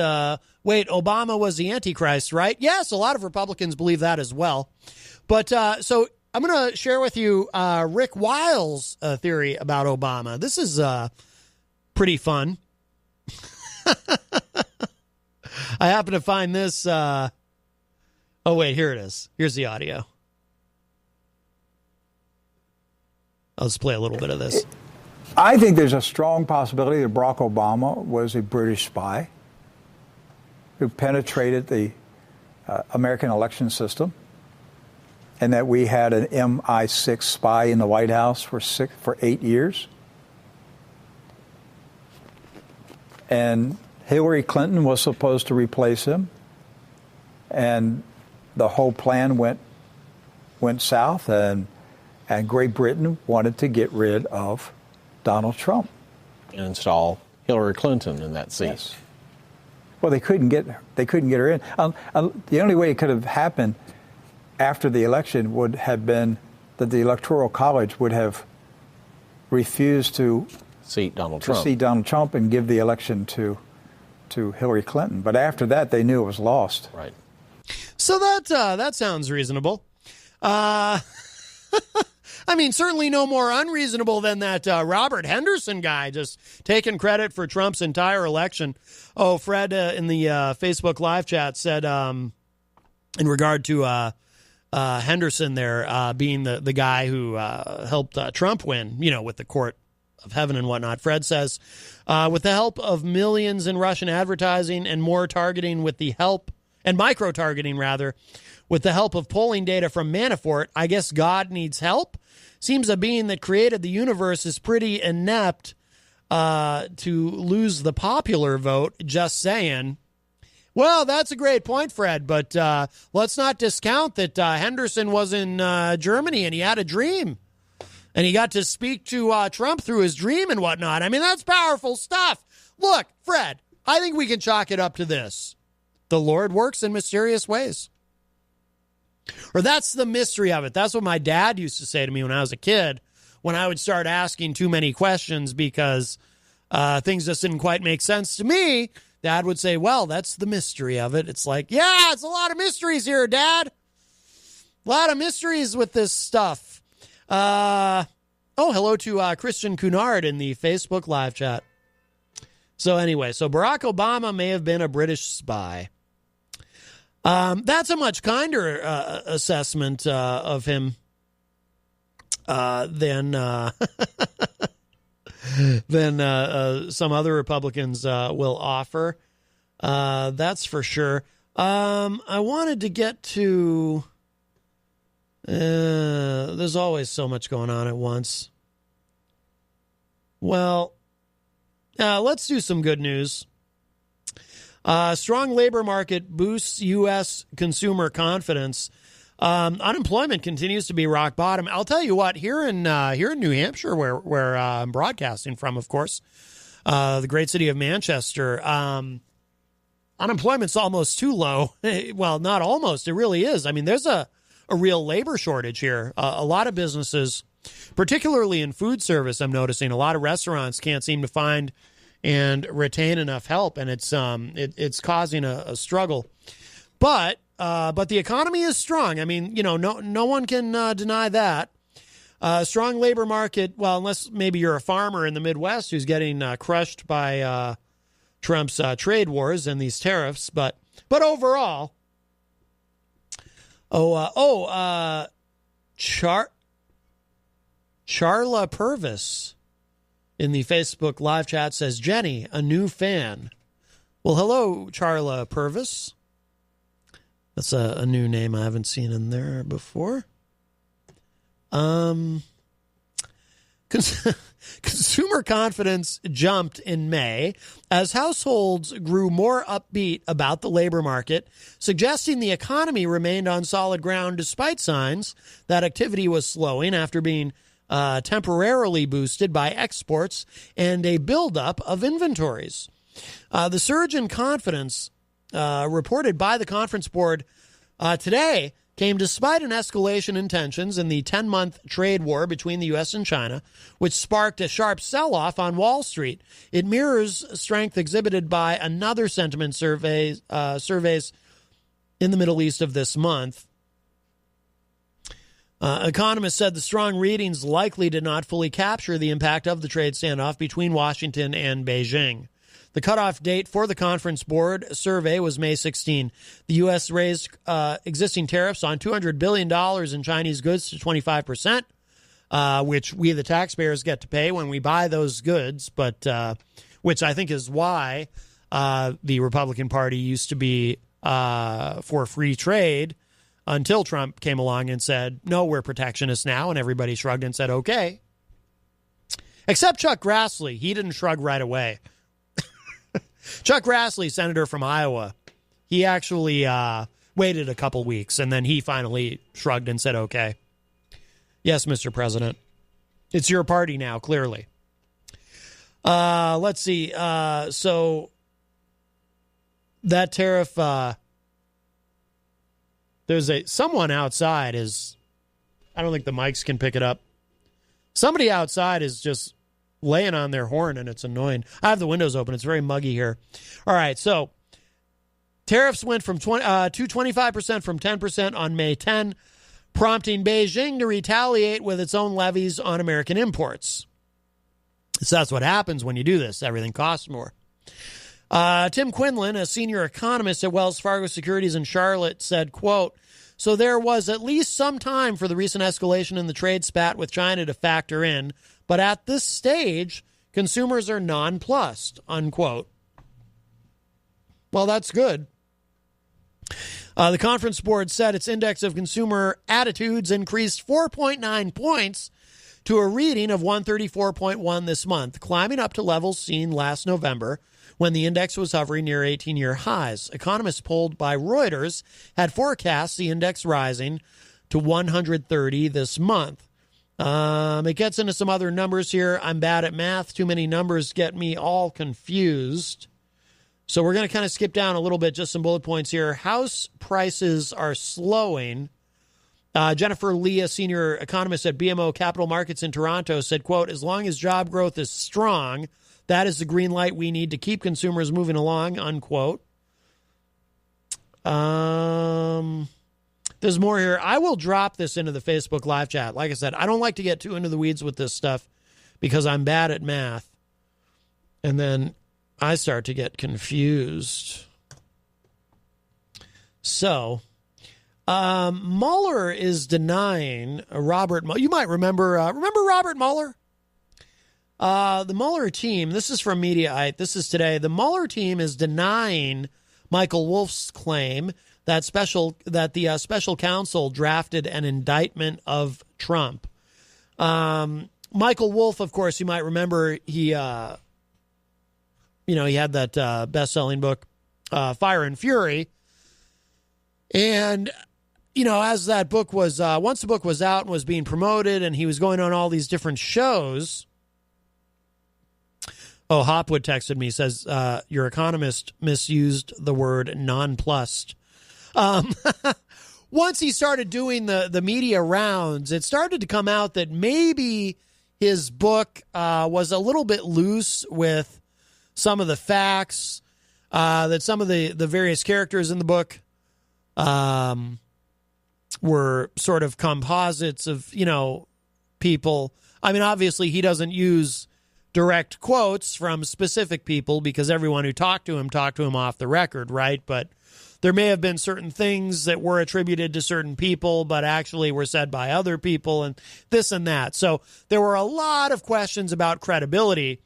wait, Obama was the Antichrist, right? Yes, a lot of Republicans believe that as well. But so I'm going to share with you Rick Wiles' theory about Obama. This is pretty fun. I happen to find this. Oh, wait, here it is. Here's the audio. I'll just play a little bit of this. I think there's a strong possibility that Barack Obama was a British spy who penetrated the American election system, and that we had an MI6 spy in the White House for 8 years. And Hillary Clinton was supposed to replace him, and the whole plan went south, and Great Britain wanted to get rid of Donald Trump. And install Hillary Clinton in that seat. Yes. Well, they couldn't get her in. The only way it could have happened after the election would have been that the Electoral College would have refused to seat Donald Trump and give the election to Hillary Clinton. But after that, they knew it was lost. Right. So that sounds reasonable. I mean, certainly no more unreasonable than that Robert Henderson guy just taking credit for Trump's entire election. Oh, Fred in the Facebook live chat said in regard to Henderson there being the guy who helped Trump win, with the court of heaven and whatnot. Fred says, with the help of millions in Russian advertising and more targeting with the help, and micro-targeting rather, with the help of polling data from Manafort, I guess God needs help. Seems a being that created the universe is pretty inept to lose the popular vote, just saying. Well, that's a great point, Fred, but let's not discount that Henderson was in Germany and he had a dream. And he got to speak to Trump through his dream and whatnot. I mean, that's powerful stuff. Look, Fred, I think we can chalk it up to this. The Lord works in mysterious ways. Or that's the mystery of it. That's what my dad used to say to me when I was a kid, when I would start asking too many questions because things just didn't quite make sense to me. Dad would say, well, that's the mystery of it. It's like, yeah, it's a lot of mysteries here, Dad. A lot of mysteries with this stuff. Hello to Christian Cunard in the Facebook live chat. So anyway, Barack Obama may have been a British spy. That's a much kinder assessment of him than some other Republicans will offer. That's for sure. I wanted to get to... there's always so much going on at once. Well, let's do some good news. Strong labor market boosts U.S. consumer confidence. Unemployment continues to be rock bottom. I'll tell you what, here in New Hampshire, where I'm broadcasting from, of course, the great city of Manchester, unemployment's almost too low. Well, not almost, it really is. I mean, there's a real labor shortage here. A lot of businesses, particularly in food service, I'm noticing a lot of restaurants can't seem to find and retain enough help, and it's causing a struggle. But the economy is strong. I mean, no one can deny that. Strong labor market. Well, unless maybe you're a farmer in the Midwest who's getting crushed by Trump's trade wars and these tariffs. But overall, Charla Purvis in the Facebook live chat says, Jenny, a new fan. Well, hello, Charla Purvis. That's a new name I haven't seen in there before. Consumer confidence jumped in May as households grew more upbeat about the labor market, suggesting the economy remained on solid ground despite signs that activity was slowing after being temporarily boosted by exports and a buildup of inventories. The surge in confidence reported by the Conference Board today came despite an escalation in tensions in the 10-month trade war between the U.S. and China, which sparked a sharp sell-off on Wall Street. It mirrors strength exhibited by another sentiment surveys in the Middle East of this month. Economists said the strong readings likely did not fully capture the impact of the trade standoff between Washington and Beijing. The cutoff date for the Conference Board survey was May 16. The U.S. raised existing tariffs on $200 billion in Chinese goods to 25%, which we, the taxpayers, get to pay when we buy those goods, but which I think is why the Republican Party used to be for free trade until Trump came along and said, no, we're protectionists now, and everybody shrugged and said, okay. Except Chuck Grassley. He didn't shrug right away. Chuck Grassley, senator from Iowa, he actually waited a couple weeks, and then he finally shrugged and said, okay. Yes, Mr. President. It's your party now, clearly. Let's see. So that tariff, there's someone outside is, I don't think the mics can pick it up. Somebody outside is just laying on their horn, and it's annoying. I have the windows open. It's very muggy here. All right, so tariffs went from to 25% from 10% on May 10, prompting Beijing to retaliate with its own levies on American imports. So that's what happens when you do this. Everything costs more. Tim Quinlan, a senior economist at Wells Fargo Securities in Charlotte, said, quote, so there was at least some time for the recent escalation in the trade spat with China to factor in, but at this stage, consumers are nonplussed, unquote. Well, that's good. The Conference Board said its index of consumer attitudes increased 4.9 points to a reading of 134.1 this month, climbing up to levels seen last November when the index was hovering near 18-year highs. Economists polled by Reuters had forecast the index rising to 130 this month. It gets into some other numbers here. I'm bad at math. Too many numbers get me all confused. So we're going to kind of skip down a little bit, just some bullet points here. House prices are slowing. Jennifer Lee, a senior economist at BMO Capital Markets in Toronto, said, quote, as long as job growth is strong, that is the green light we need to keep consumers moving along, unquote. There's more here. I will drop this into the Facebook live chat. Like I said, I don't like to get too into the weeds with this stuff because I'm bad at math. And then I start to get confused. So, Mueller is denying Robert Mueller. You might remember Robert Mueller? The Mueller team, this is from Mediaite, this is today. The Mueller team is denying Michael Wolff's claim that the special counsel drafted an indictment of Trump. Michael Wolff, of course, you might remember, he had that best-selling book, Fire and Fury. And, as that book was, once the book was out and was being promoted and he was going on all these different shows. Oh, Hopwood texted me, says, your economist misused the word nonplussed. Once he started doing the media rounds, it started to come out that maybe his book was a little bit loose with some of the facts, that some of the various characters in the book were sort of composites of, people. I mean, obviously he doesn't use direct quotes from specific people because everyone who talked to him off the record, right? But there may have been certain things that were attributed to certain people, but actually were said by other people and this and that. So there were a lot of questions about credibility.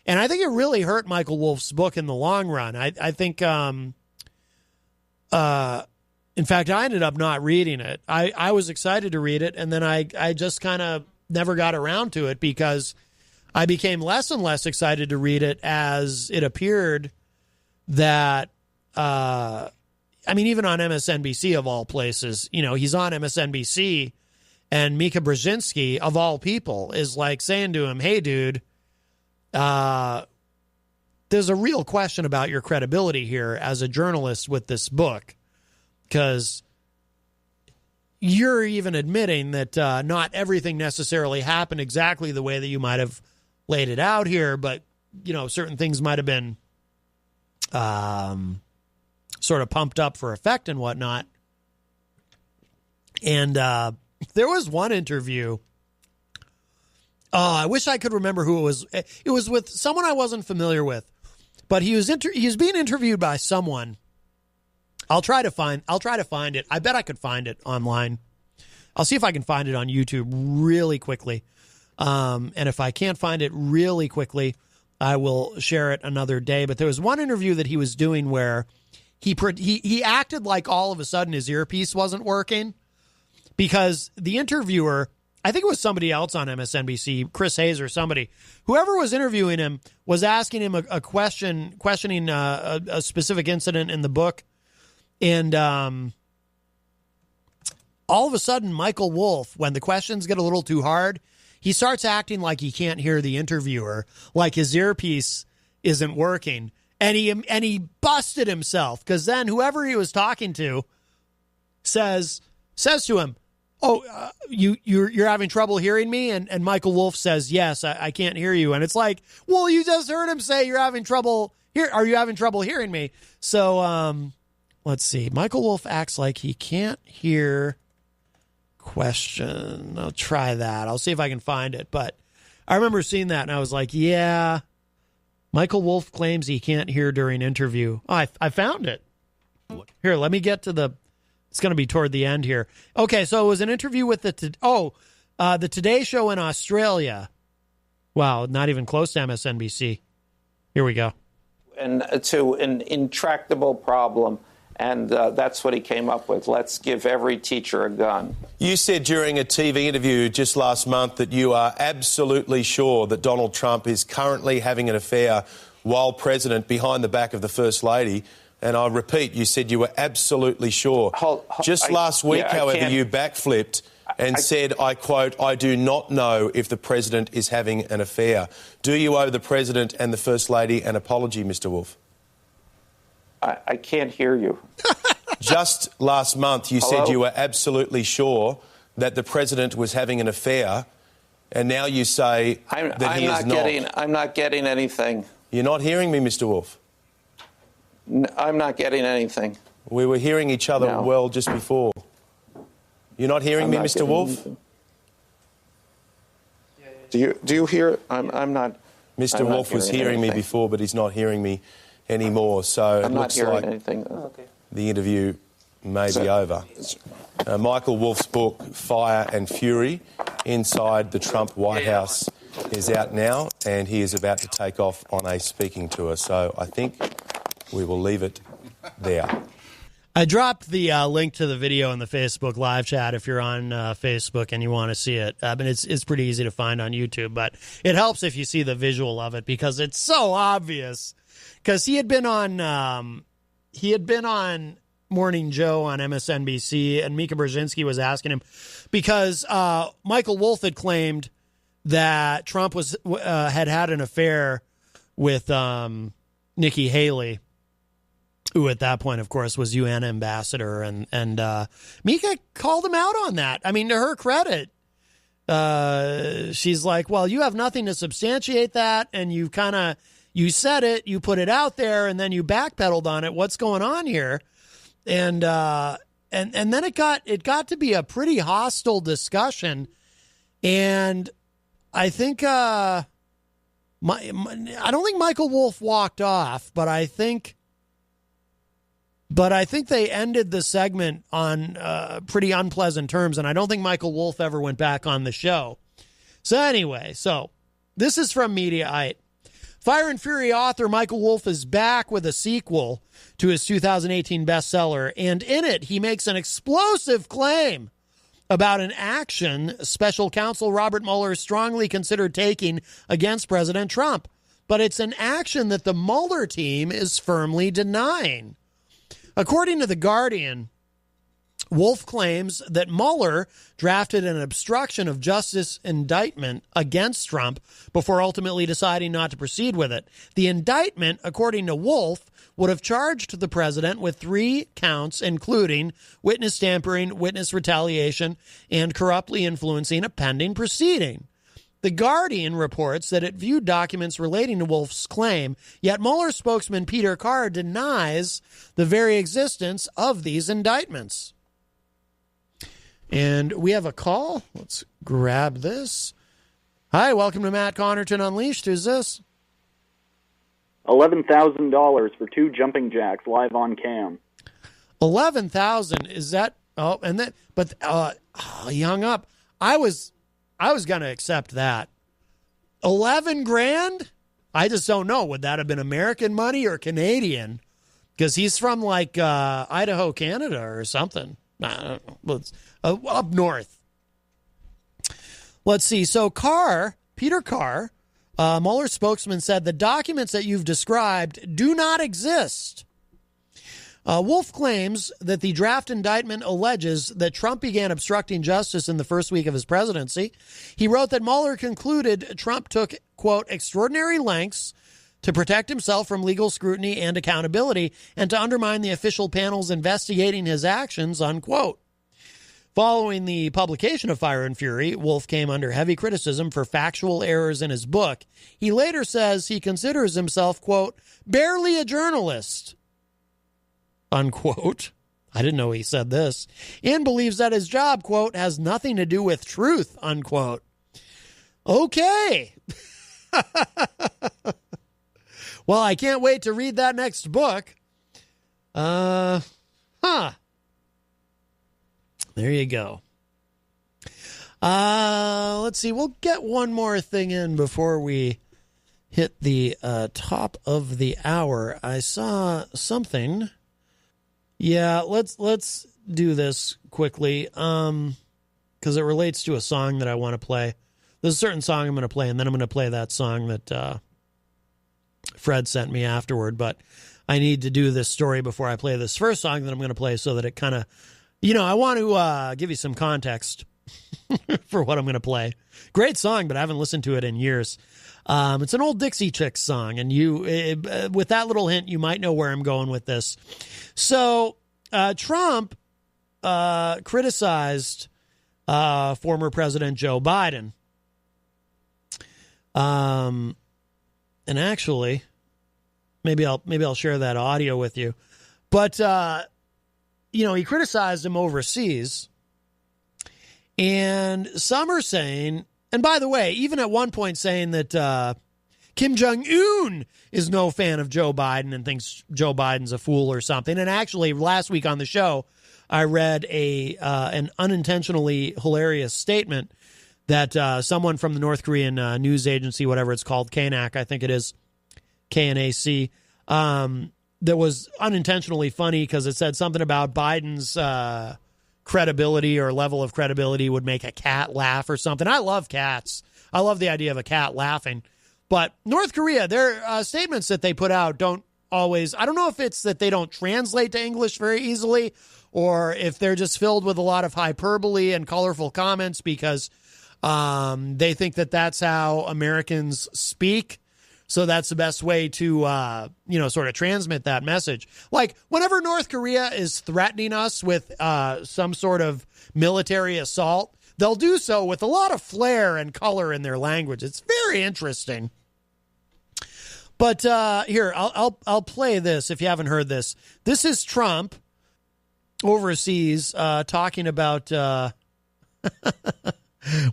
And I think it really hurt Michael Wolff's book in the long run. I think, in fact, I ended up not reading it. I was excited to read it, and then I just kind of never got around to it because I became less and less excited to read it as it appeared that, even on MSNBC of all places, he's on MSNBC, and Mika Brzezinski, of all people, is like saying to him, hey, dude, there's a real question about your credibility here as a journalist with this book, because you're even admitting that not everything necessarily happened exactly the way that you might have laid it out here, but, certain things might have been sort of pumped up for effect and whatnot. And there was one interview. Oh, I wish I could remember who it was. It was with someone I wasn't familiar with, but he was being interviewed by someone. I'll try to find it. I bet I could find it online. I'll see if I can find it on YouTube really quickly. And if I can't find it really quickly, I will share it another day. But there was one interview that he was doing where he acted like all of a sudden his earpiece wasn't working because the interviewer, I think it was somebody else on MSNBC, Chris Hayes or somebody, whoever was interviewing him was asking him a question, questioning a specific incident in the book. And all of a sudden, Michael Wolff, when the questions get a little too hard, he starts acting like he can't hear the interviewer, like his earpiece isn't working. And he busted himself because then whoever he was talking to says to him, "Oh, you're having trouble hearing me?" And Michael Wolff says, "Yes, I can't hear you." And it's like, well, you just heard him say you're having trouble here. Are you having trouble hearing me? So let's see. Michael Wolff acts like he can't hear question. I'll try that. I'll see if I can find it. But I remember seeing that and I was like, yeah, Michael Wolff claims he can't hear during interview. Oh, I found it. Here, let me get to it's going to be toward the end here. Okay, so it was an interview with the Today Show in Australia. Wow, not even close to MSNBC. Here we go. And to an intractable problem. And that's what he came up with. Let's give every teacher a gun. You said during a TV interview just last month that you are absolutely sure that Donald Trump is currently having an affair while president behind the back of the First Lady. And I repeat, you said you were absolutely sure. Last week, however, you backflipped and said, I quote, "I do not know if the president is having an affair." Do you owe the president and the First Lady an apology, Mr. Wolff? I can't hear you. Just last month, you said you were absolutely sure that the president was having an affair, and now you say that he is not. I'm not getting anything. You're not hearing me, Mr. Wolff? I'm not getting anything. We were hearing each other well just before. You're not hearing me, Mr. Wolff? Do you hear? I'm not. Mr. Wolff was hearing me before, but he's not hearing me anymore. So it looks like the interview may be over. Michael Wolff's book, Fire and Fury, Inside the Trump White House, is out now, and he is about to take off on a speaking tour. So I think we will leave it there. I dropped the link to the video in the Facebook live chat if you're on Facebook and you want to see it. I mean, it's pretty easy to find on YouTube, but it helps if you see the visual of it because it's so obvious. Because he had been on Morning Joe on MSNBC, and Mika Brzezinski was asking him because Michael Wolff had claimed that Trump had an affair with Nikki Haley, who at that point, of course, was UN ambassador, and Mika called him out on that. I mean, to her credit, she's like, "Well, you have nothing to substantiate that, and you said it, you put it out there, and then you backpedaled on it. What's going on here?" And then it got to be a pretty hostile discussion, and I think I don't think Michael Wolff walked off, but I think they ended the segment on pretty unpleasant terms, and I don't think Michael Wolff ever went back on the show. So anyway, this is from Mediaite. Fire and Fury author Michael Wolff is back with a sequel to his 2018 bestseller, and in it, he makes an explosive claim about an action special counsel Robert Mueller strongly considered taking against President Trump. But it's an action that the Mueller team is firmly denying. According to The Guardian, Wolf claims that Mueller drafted an obstruction of justice indictment against Trump before ultimately deciding not to proceed with it. The indictment, according to Wolf, would have charged the president with 3 counts, including witness tampering, witness retaliation, and corruptly influencing a pending proceeding. The Guardian reports that it viewed documents relating to Wolf's claim, yet Mueller spokesman Peter Carr denies the very existence of these indictments. And we have a call. Let's grab this. Hi, welcome to Matt Connarton Unleashed. Who's this? $11,000 for 2 jumping jacks live on cam. 11,000 is that? Oh, and that. But he hung up. I was going to accept that. 11 grand? I just don't know. Would that have been American money or Canadian? Because he's from like Idaho, Canada, or something. I don't know. Well, it's, up north. Let's see. So Peter Carr, Mueller's spokesman, said the documents that you've described do not exist. Wolf claims that the draft indictment alleges that Trump began obstructing justice in the first week of his presidency. He wrote that Mueller concluded Trump took, quote, extraordinary lengths to protect himself from legal scrutiny and accountability and to undermine the official panels investigating his actions, unquote. Following the publication of Fire and Fury, Wolf came under heavy criticism for factual errors in his book. He later says he considers himself, quote, barely a journalist, unquote. I didn't know he said this. And believes that his job, quote, has nothing to do with truth, unquote. Okay. Well, I can't wait to read that next book. There you go. Let's see. We'll get one more thing in before we hit the top of the hour. I saw something. Yeah, let's do this quickly because it relates to a song that I want to play. There's a certain song I'm going to play, and then I'm going to play that song that Fred sent me afterward. But I need to do this story before I play this first song that I'm going to play so that it kind of, I want to give you some context for what I'm going to play. Great song, but I haven't listened to it in years. It's an old Dixie Chicks song, and with that little hint, you might know where I'm going with this. So Trump criticized former President Joe Biden. And actually, maybe I'll share that audio with you. But he criticized him overseas, and some are saying, and by the way, even at one point saying that Kim Jong-un is no fan of Joe Biden and thinks Joe Biden's a fool or something. And actually, last week on the show, I read an unintentionally hilarious statement that someone from the North Korean news agency, whatever it's called, KNAC, I think it is, KNAC, that was unintentionally funny because it said something about Biden's credibility or level of credibility would make a cat laugh or something. I love cats. I love the idea of a cat laughing. But North Korea, their statements that they put out don't always, I don't know if it's that they don't translate to English very easily or if they're just filled with a lot of hyperbole and colorful comments because they think that that's how Americans speak. So that's the best way to, sort of transmit that message. Like whenever North Korea is threatening us with some sort of military assault, they'll do so with a lot of flair and color in their language. It's very interesting. But here, I'll play this if you haven't heard this. This is Trump overseas talking about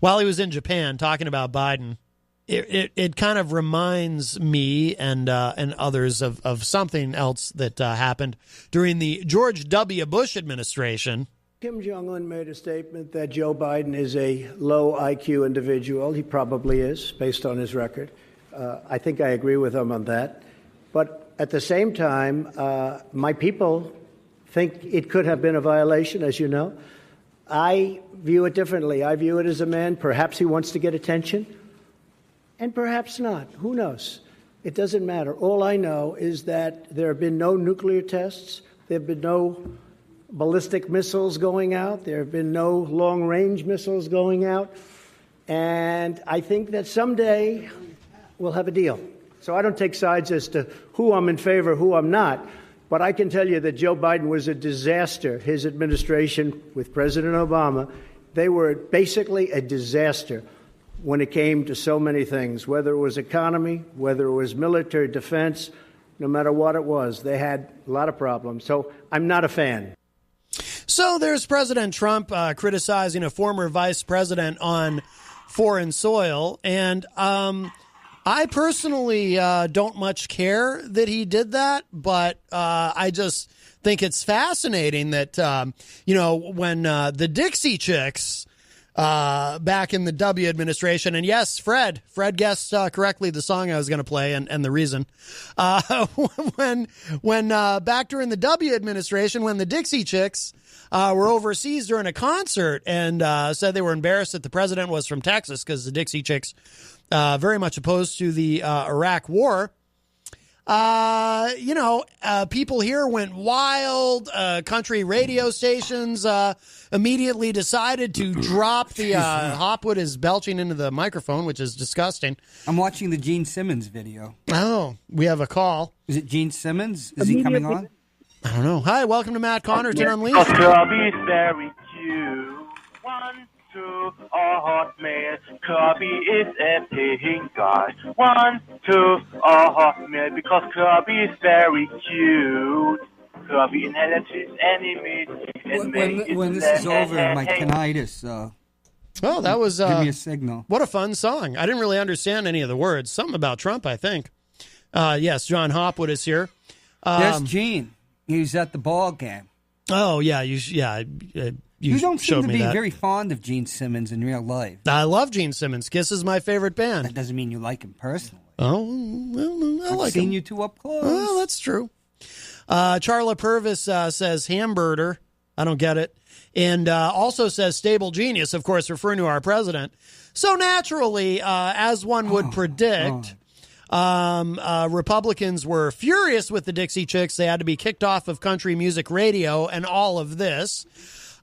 while he was in Japan talking about Biden. It kind of reminds me and others of something else that happened during the George W. Bush administration. Kim Jong-un made a statement that Joe Biden is a low IQ individual. He probably is, based on his record. I think I agree with him on that. But at the same time, my people think it could have been a violation, as you know. I view it differently. I view it as a man, perhaps he wants to get attention. And perhaps not. Who knows? It doesn't matter. All I know is that there have been no nuclear tests. There have been no ballistic missiles going out. There have been no long-range missiles going out. And I think that someday we'll have a deal. So I don't take sides as to who I'm in favor, who I'm not. But I can tell you that Joe Biden was a disaster. His administration with President Obama, they were basically a disaster when it came to so many things, whether it was economy, whether it was military defense, no matter what it was. They had a lot of problems. So I'm not a fan. So there's President Trump criticizing a former vice president on foreign soil. And I personally don't much care that he did that, but I just think it's fascinating that, when the Dixie Chicks back in the W administration, and yes, Fred guessed correctly the song I was going to play and the reason. When back during the W administration, when the Dixie Chicks were overseas during a concert and said they were embarrassed that the president was from Texas because the Dixie Chicks very much opposed to the Iraq War. People here went wild. Country radio stations immediately decided to drop the Hopwood is belching into the microphone, which is disgusting. I'm watching the Gene Simmons video. Oh, we have a call. Is it Gene Simmons? Is he coming on? I don't know. Hi, welcome to Matt Connarton Unleashed. Cubby's very cute. 1, 2, a hot man. Cubby is a pink guy. 1, 2, a hot man. Because Cubby is very cute. Cubby inherits his enemies. When this is over, my tinnitus. Oh, that was give me a signal. What a fun song. I didn't really understand any of the words. Something about Trump, I think. Yes, John Hopwood is here. There's Gene. He was at the ball game. Oh yeah, you don't seem to be that. very fond of Gene Simmons in real life. I love Gene Simmons. Kiss is my favorite band. That doesn't mean you like him personally. Oh, well, I like seen him. you two up close. Well, that's true. Charla Purvis says hamburger. I don't get it. And also says stable genius, of course, referring to our president. So naturally, as one would predict, Republicans were furious with the Dixie Chicks. They had to be kicked off of country music radio and all of this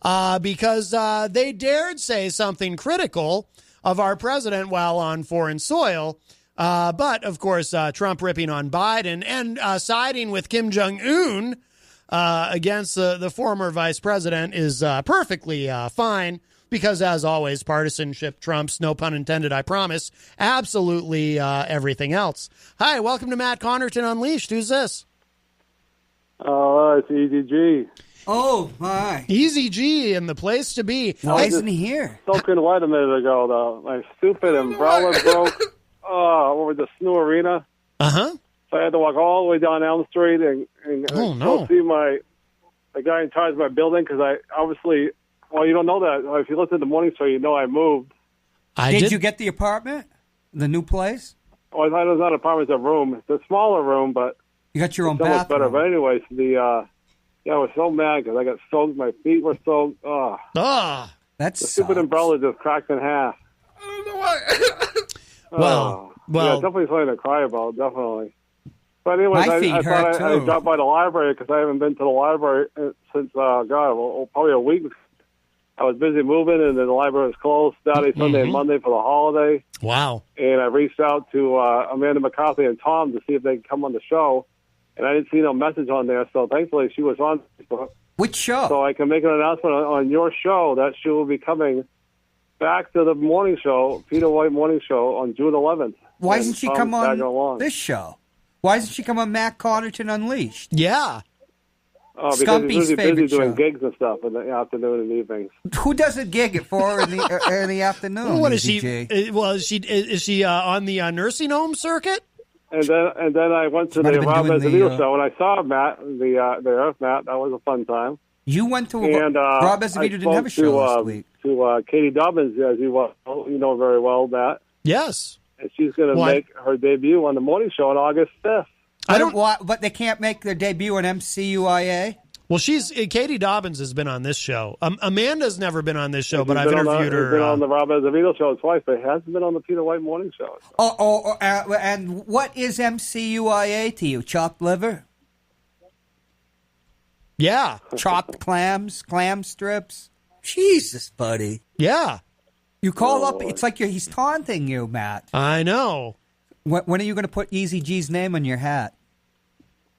because they dared say something critical of our president while on foreign soil. But, of course, Trump ripping on Biden and siding with Kim Jong-un against the former vice president is perfectly fine. Because, as always, partisanship trumps, no pun intended, I promise, absolutely everything else. Hi, welcome to Matt Connarton Unleashed. Who's this? It's Easy G. Oh, my. Easy G and the place to be. Why isn't he here? Soaking wet a minute ago, though. My stupid umbrella broke over the Snow Arena. Uh-huh. So I had to walk all the way down Elm Street and no. go see the guy in charge of my building because I obviously... Well, you don't know that. If you listen to the morning show, you know I moved. Did you get the apartment? The new place? Oh, I thought it was not an apartment, it's a room. It's a smaller room, but... You got your own so much better. bathroom. But anyways, I was so mad because I got soaked. My feet were soaked. That's the stupid umbrella just cracked in half. I don't know why. Well, yeah, definitely something to cry about, definitely. But anyways, my feet I hurt thought I'd too. drop by the library because I haven't been to the library since, probably a week. I was busy moving, and then the library was closed Saturday, Sunday, and Monday for the holiday. Wow. And I reached out to Amanda McCarthy and Tom to see if they could come on the show, and I didn't see no message on there, so thankfully she was on Facebook. Which show? So I can make an announcement on your show that she will be coming back to the morning show, Peter White Morning Show, on June 11th. Why doesn't she come on this this show? Why doesn't she come on Matt Connarton Unleashed? Yeah. Because Scumpy's he's really busy favorite doing show. gigs and stuff in the afternoon and evenings. Who does a gig at 4 in the afternoon? What is she? EZG? Well, is she on the nursing home circuit? And then I went to Might the have been Rob doing Azevedo the, show, and I saw Matt, the Earth Matt. That was a fun time. You went to And Rob Azevedo didn't have a show last week. To Katie Dobbins, as you know very well, Matt. Yes. And she's going to make her debut on the morning show on August 5th. But they can't make their debut on MCUIA? Well, Katie Dobbins has been on this show. Amanda's never been on this show, but I've She's interviewed her. Been on the Rob Azevedo show twice, but hasn't been on the Peter White Morning Show. And what is MCUIA to you? Chopped liver? Yeah. Chopped clams, clam strips. Jesus, buddy. Yeah. You call up, it's like he's taunting you, Matt. I know. When are you going to put Easy G's name on your hat?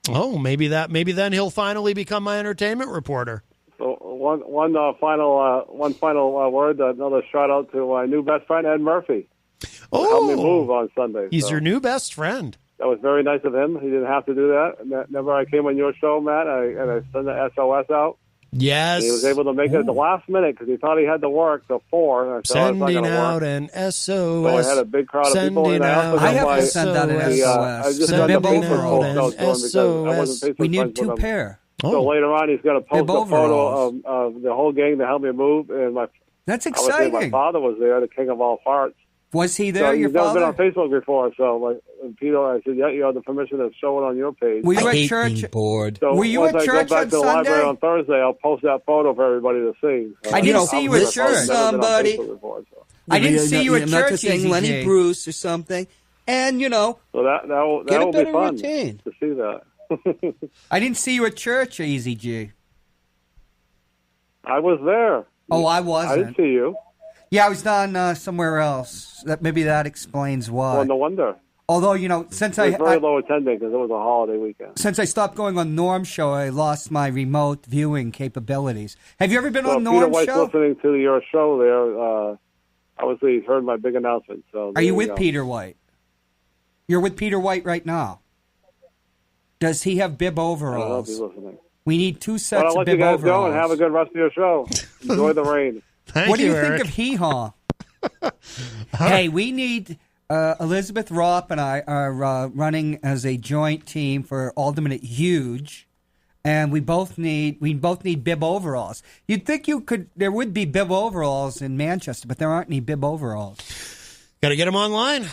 Oh, maybe then he'll finally become my entertainment reporter. So one final word, another shout out to my new best friend, Ed Murphy. Oh. Helped me move on Sunday. He's your new best friend. That was very nice of him. He didn't have to do that. Whenever I came on your show, Matt, I sent the SOS out. Yes. And he was able to make it at the last minute because he thought he had to work till 4. And I said, Sending out an SOS. So I had a big crowd of people. And I have to send out an SOS. I just got the paper post out to him because I wasn't We Facebook need friends 2 with him. pair. So later on, he's going to post Bib a photo overalls. of the whole gang to help me move. And That's I would say exciting. my father was there, the king of all farts. Was he there, So your you've never been father? on Facebook before, so and Peter, I said, yeah, you have the permission to show it on your page. Were you at church? So Were you once at I church go back on to the library Sunday? on Thursday, I'll post that photo for everybody to see. I didn't see you at church. Somebody. I didn't see you at I'm not church, just saying Easy Lenny G. Bruce or something. And, So that will Get a be better fun routine. to see that. I didn't see you at church, Easy G. I was there. Oh, I I wasn't. didn't see you. Yeah, I was down somewhere else. Maybe that explains why. Well, no wonder. Although, since It was I very low attending because it was a holiday weekend. since I stopped going on Norm's show, I lost my remote viewing capabilities. Have you ever been So on Peter Norm's White's show? listening to your show there. Obviously, he's heard my big announcement. So Are you there with go. Peter White? You're with Peter White right now. Does he have bib I don't know if overalls? he's listening. We need 2 But sets I'll of let you bib guys overalls. go and have a good rest of your show. Enjoy the rain. What do you think of Hee Haw? Hey, we need Elizabeth Ropp and I are running as a joint team for Alderman at Huge, and we both need bib overalls. You'd think there would be bib overalls in Manchester, but there aren't any bib overalls. Got to get them online.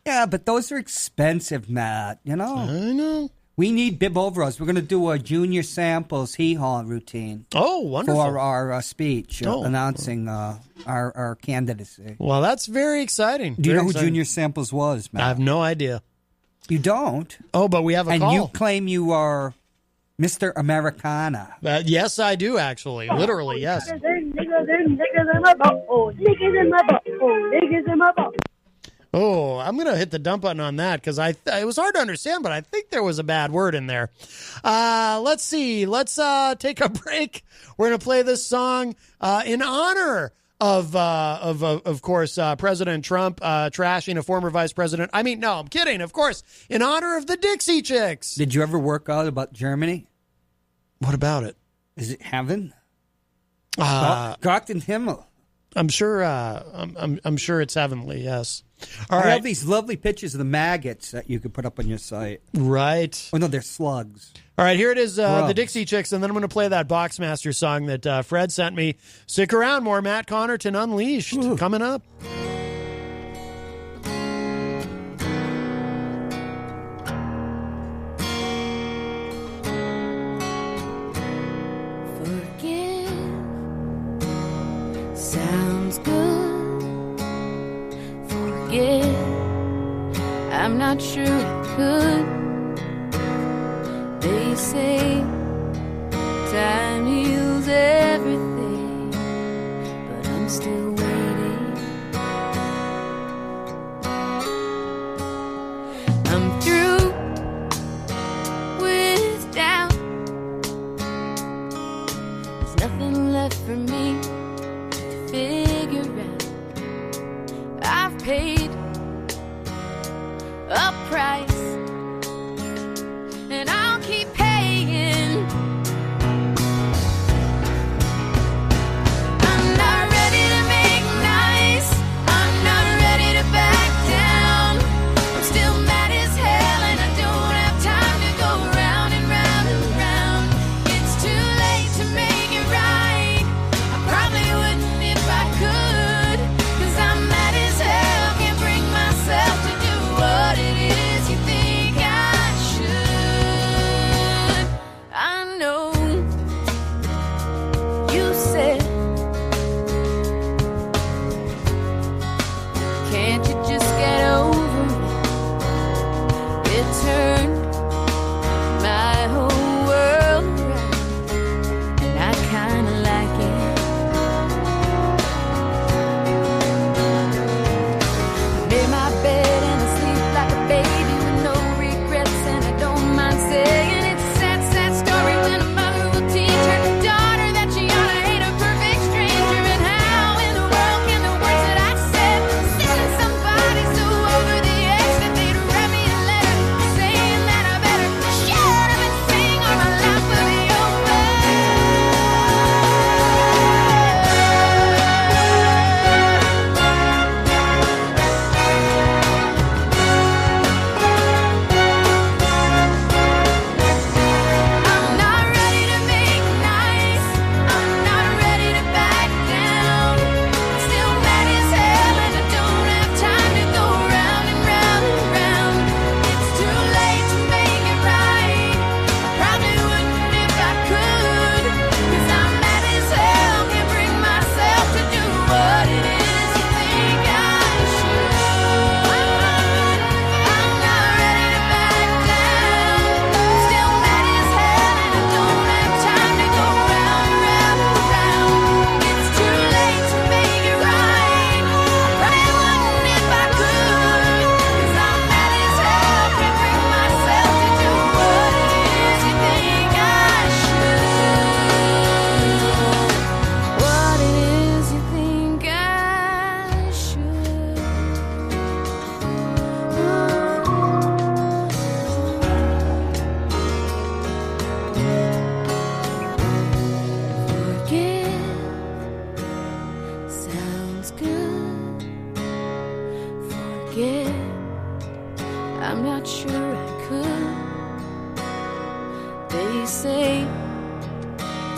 Yeah, but those are expensive, Matt. I know. We need bib overalls. We're going to do a Junior Samples Hee Haw routine. Oh, wonderful. For our speech announcing our candidacy. Well, that's very exciting. Do you Very know who exciting. Junior Samples was, Matt? I have no idea. You don't? Oh, but we have a and call. And you claim you are Mr. Americana. Yes, I do, actually. Literally, yes. Niggas in my butt. Oh, niggas in my butt. Oh, niggas in my butt. Oh, I'm going to hit the dump button on that because it was hard to understand, but I think there was a bad word in there. Let's see. Let's take a break. We're going to play this song in honor of course, President Trump trashing a former vice president. I mean, no, I'm kidding. Of course, in honor of the Dixie Chicks. Did you ever work out about Germany? What about it? Is it heaven? Gott im Himmel. I'm sure. I'm sure it's heavenly. Yes. All I right. have these lovely pictures of the maggots that you could put up on your site. Right. Oh no, they're slugs. All right, here it is, the Grubs. Dixie Chicks, and then I'm going to play that Boxmaster song that Fred sent me. Stick around, more Matt Connarton Unleashed coming up. Sounds good. Forget. I'm not sure I could. They say time heals everything, but I'm still waiting. I'm through with doubt. There's nothing left for me to figure out. I've paid a price, and I'll keep paying. I'm not ready to make nice. I'm not ready to back down. I'm still mad as hell, and I don't have time to go round and round and round. It's too late to make it right. I probably wouldn't if I could, 'cause I'm mad as hell. Can't bring myself to do what it is you think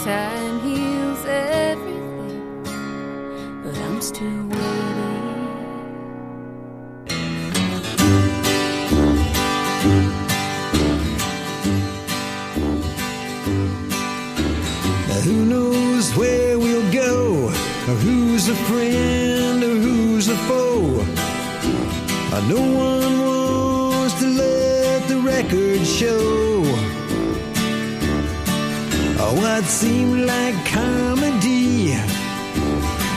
time heals everything, but I'm still waiting. Who knows where we'll go, or who's a friend, or who's a foe. No one wants to let the record show. What seemed like comedy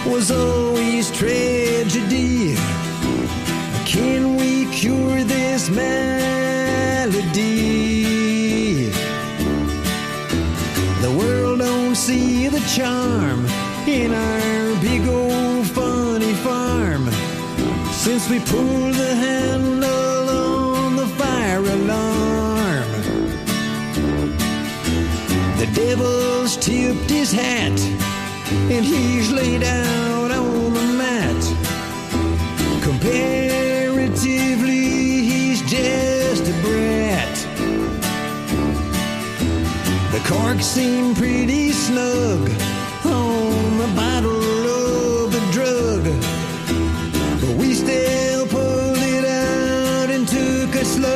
was always tragedy. Can we cure this malady? The world don't see the charm in our big old funny farm. Since we pulled the handle on the fire alarm, the devil's tipped his hat and he's laid out on the mat. Comparatively, he's just a brat. The corks seem pretty snug on the bottle of the drug, but we still pulled it out and took a slug.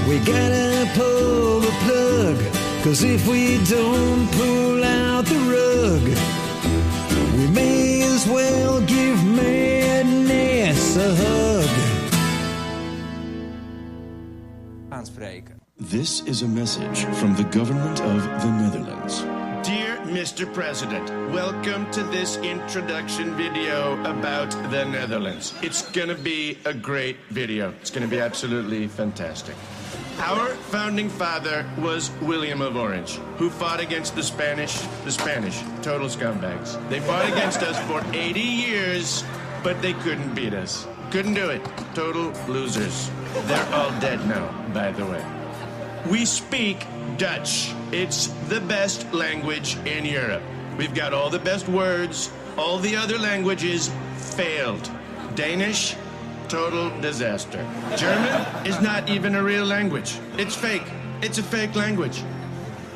We gotta pull the plug, 'cause if we don't pull out the rug, we may as well give madness a hug. This is a message from the government of the Netherlands. Dear Mr. President, welcome to this introduction video about the Netherlands. It's gonna be a great video. It's gonna be absolutely fantastic. Our founding father was William of Orange, who fought against the Spanish, total scumbags. They fought against us for 80 years, but they couldn't beat us. Couldn't do it. Total losers. They're all dead now, by the way. We speak Dutch. It's the best language in Europe. We've got all the best words. All the other languages failed. Danish, total disaster. German is not even a real language. It's fake. It's a fake language.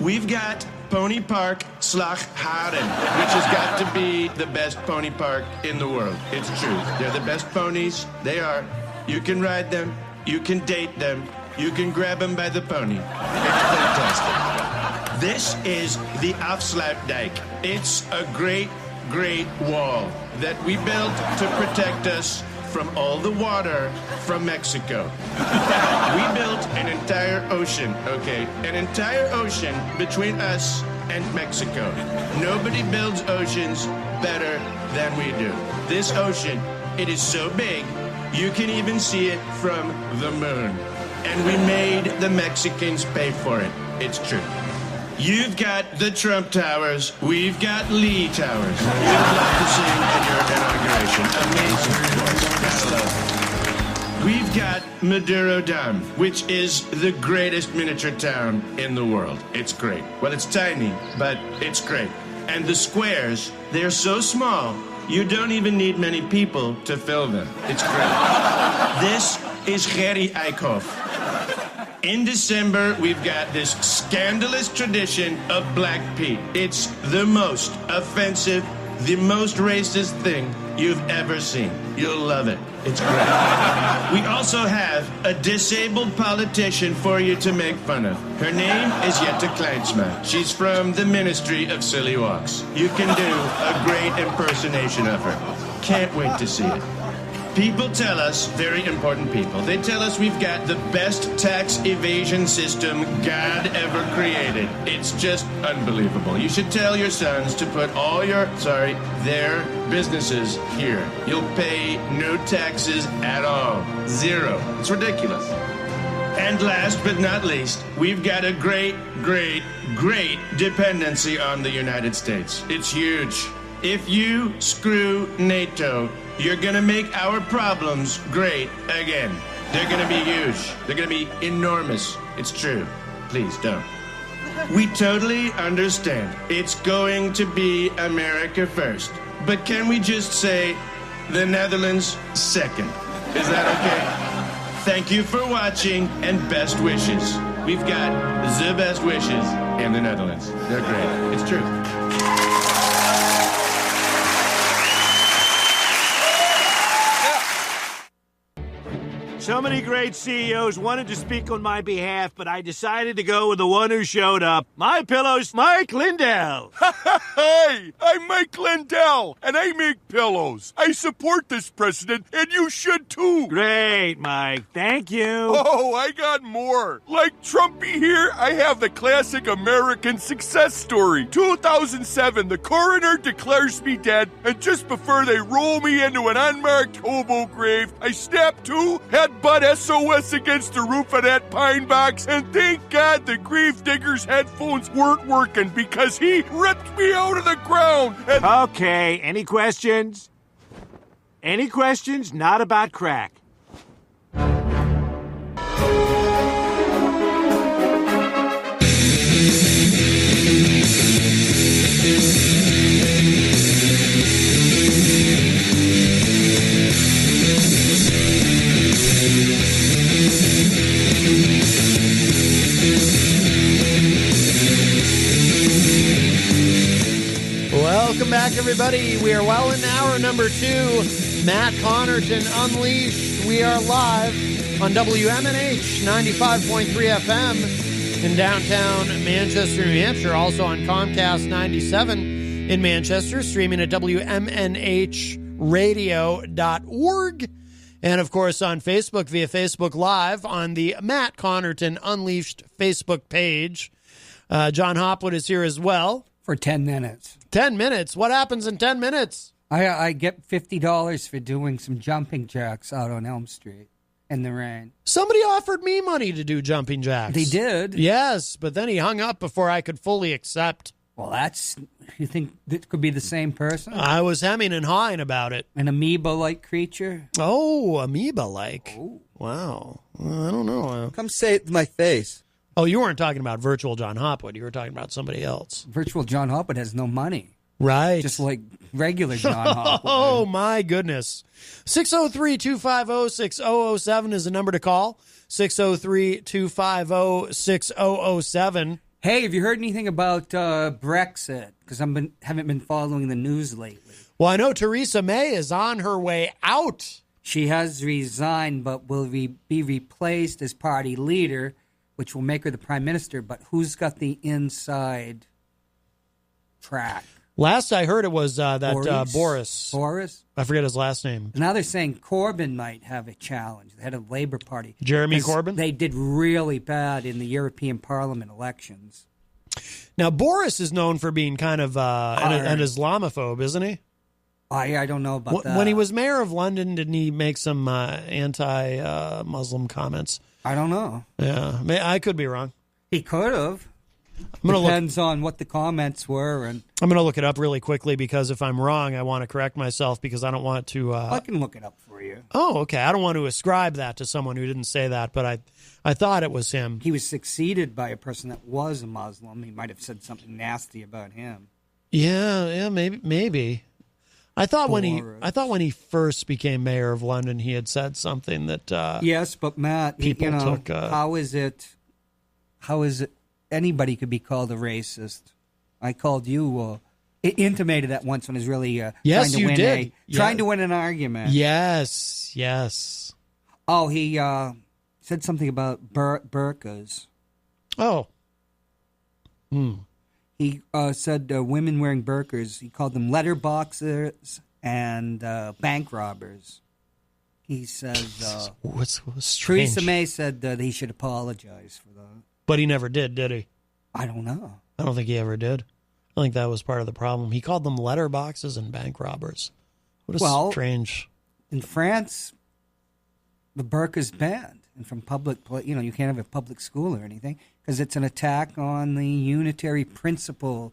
We've got Pony Park Slagharen, which has got to be the best pony park in the world. It's true. They're the best ponies. They are. You can ride them. You can date them. You can grab them by the pony. It's fantastic. This is the Afsluitdijk. It's a great, great wall that we built to protect us from all the water from Mexico. We built an entire ocean, okay? An entire ocean between us and Mexico. Nobody builds oceans better than we do. This ocean, it is so big, you can even see it from the moon. And we made the Mexicans pay for it. It's true. You've got the Trump Towers. We've got Lee Towers. You'd love to see at your inauguration. Amazing. Gotta love it. We've got Maduro Dam, which is the greatest miniature town in the world. It's great. Well, it's tiny, but it's great. And the squares, they're so small, you don't even need many people to fill them. It's great. This is Gerry Eickhoff. In December, we've got this scandalous tradition of Black Pete. It's the most offensive, the most racist thing you've ever seen. You'll love it. It's great. We also have a disabled politician for you to make fun of. Her name is Jette Kleinsma. She's from the Ministry of Silly Walks. You can do a great impersonation of her. Can't wait to see it. People tell us, very important people, they tell us we've got the best tax evasion system God ever created. It's just unbelievable. You should tell your sons to put all their businesses here. You'll pay no taxes at all. Zero. It's ridiculous. And last but not least, we've got a great, great, great dependency on the United States. It's huge. If you screw NATO, you're going to make our problems great again. They're going to be huge. They're going to be enormous. It's true. Please don't. We totally understand. It's going to be America first. But can we just say the Netherlands second? Is that okay? Thank you for watching and best wishes. We've got the best wishes in the Netherlands. They're great. It's true. So many great CEOs wanted to speak on my behalf, but I decided to go with the one who showed up. My Pillow's Mike Lindell. Hey, I'm Mike Lindell, and I make pillows. I support this president, and you should too. Great, Mike. Thank you. Oh, I got more. Like Trumpy here, I have the classic American success story. 2007, the coroner declares me dead, and just before they roll me into an unmarked hobo grave, I snap to, headbutt SOS against the roof of that pine box, and thank God the gravedigger's headphones weren't working because he ripped me out of the ground. And Okay, any questions? Any questions? Not about crack. Welcome back, everybody. We are well in hour number 2. Matt Connarton Unleashed. We are live on WMNH 95.3 FM in downtown Manchester, New Hampshire. Also on Comcast 97 in Manchester. Streaming at WMNHradio.org. And, of course, on Facebook via Facebook Live on the Matt Connarton Unleashed Facebook page. John Hopwood is here as well. For 10 minutes. 10 minutes? What happens in 10 minutes? I get $50 for doing some jumping jacks out on Elm Street in the rain. Somebody offered me money to do jumping jacks. They did? Yes, but then he hung up before I could fully accept. Well, you think that could be the same person? I was hemming and hawing about it. An amoeba-like creature? Oh, amoeba-like. Oh. Wow. I don't know. Come say it to my face. Oh, you weren't talking about virtual John Hopwood. You were talking about somebody else. Virtual John Hopwood has no money. Right. Just like regular John Hopwood. Oh, my goodness. 603-250-6007 is the number to call. 603-250-6007. Hey, have you heard anything about Brexit? Because I haven't been following the news lately. Well, I know Theresa May is on her way out. She has resigned, but will be replaced as party leader, which will make her the prime minister. But who's got the inside track? Last I heard it was Boris. Boris? I forget his last name. Now they're saying Corbyn might have a challenge, the head of the Labour Party. Jeremy Corbyn? They did really bad in the European Parliament elections. Now, Boris is known for being kind of an Islamophobe, isn't he? I don't know about that. When he was mayor of London, didn't he make some anti-Muslim comments? I don't know. Yeah, I could be wrong. He could have. Depends on what the comments were. And I'm going to look it up really quickly because if I'm wrong, I want to correct myself because I don't want to... I can look it up for you. Oh, okay. I don't want to ascribe that to someone who didn't say that, but I thought it was him. He was succeeded by a person that was a Muslim. He might have said something nasty about him. Yeah, maybe. I thought when he first became mayor of London, he had said something that yes, but Matt, people took. How is it anybody could be called a racist? I called you. Intimated that once when I was really yes, trying to you win did. Trying to win an argument. Yes. Oh, he said something about burqas. Oh. He said women wearing burqas. He called them letterboxers and bank robbers. He says. What's strange? Theresa May said that he should apologize for that. But he never did he? I don't know. I don't think he ever did. I think that was part of the problem. He called them letterboxes and bank robbers. What a strange. In France, the burqa's banned. And from public, you can't have a public school or anything because it's an attack on the unitary principle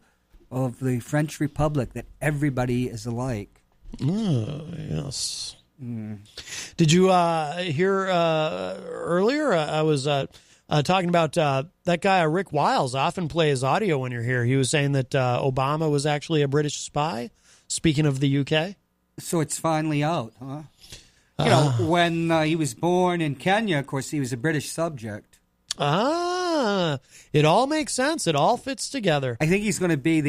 of the French Republic that everybody is alike. Oh, yes. Did you hear earlier? I was talking about that guy, Rick Wiles, often plays audio when you're here. He was saying that Obama was actually a British spy, speaking of the UK. So it's finally out, huh? When he was born in Kenya, of course, he was a British subject. Ah, It all makes sense. It all fits together. I think he's going to be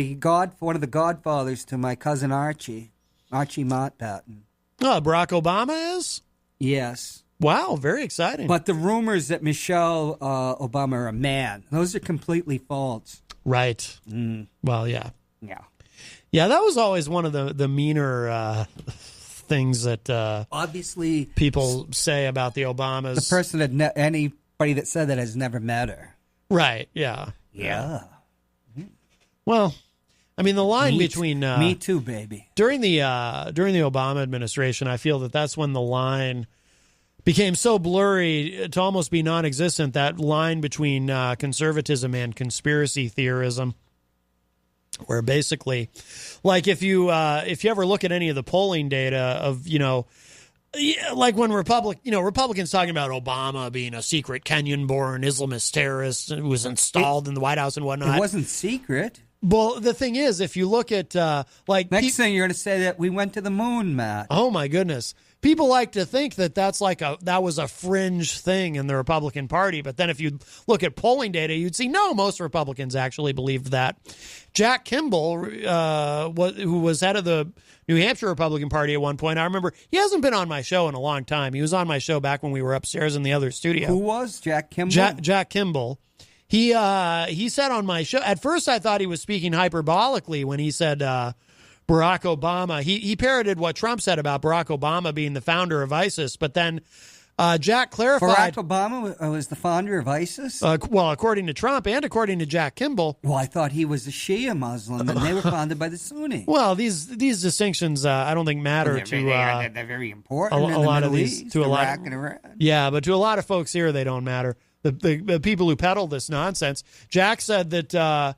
one of the godfathers to my cousin Archie Mountbatten. Oh, Barack Obama is? Yes. Wow, very exciting. But the rumors that Michelle Obama are a man, those are completely false. Right. Well, yeah. Yeah. Yeah, that was always one of the meaner things that obviously people say about the Obamas. The person that anybody that said that has never met her. Right, yeah. Yeah. Well, I mean, the line between me too, baby. During the Obama administration, I feel that's when the line became so blurry to almost be non-existent. That line between conservatism and conspiracy theorism, where basically, like if you ever look at any of the polling data of like when Republicans talking about Obama being a secret Kenyan-born Islamist terrorist who was installed in the White House and whatnot, it wasn't secret. Well, the thing is, if you look at next thing you're going to say that we went to the moon, Matt. Oh my goodness. People like to think that that was a fringe thing in the Republican Party, but then if you look at polling data, you'd see most Republicans actually believed that. Jack Kimball, who was head of the New Hampshire Republican Party at one point, I remember he hasn't been on my show in a long time. He was on my show back when we were upstairs in the other studio. Who was Jack Kimball? Jack Kimball. He said on my show. At first, I thought he was speaking hyperbolically when he said Barack Obama. He parroted what Trump said about Barack Obama being the founder of ISIS. But then Jack clarified. Barack Obama was the founder of ISIS? Well, according to Trump and according to Jack Kimball. Well, I thought he was a Shia Muslim, and they were founded by the Sunni. Well, these distinctions I don't think matter they're very important a lot of these East, to a lot. Iraq and Iran. Yeah, but to a lot of folks here, they don't matter. The people who peddle this nonsense. Jack said that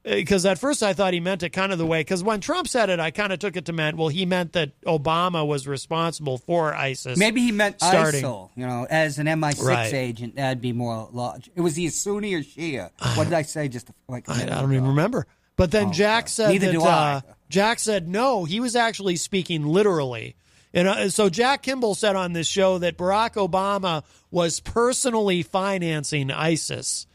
because at first I thought he meant it kind of the way, because when Trump said it, I kind of took it to mean, well, he meant that Obama was responsible for ISIS. Maybe he meant starting. ISIL, as an MI6 Right. agent. That'd be more logical. Was he a Sunni or Shia? What did I say? Just like I don't even remember. But then Jack said Neither do I. Jack said no, he was actually speaking literally. And so Jack Kimball said on this show that Barack Obama was personally financing ISIS.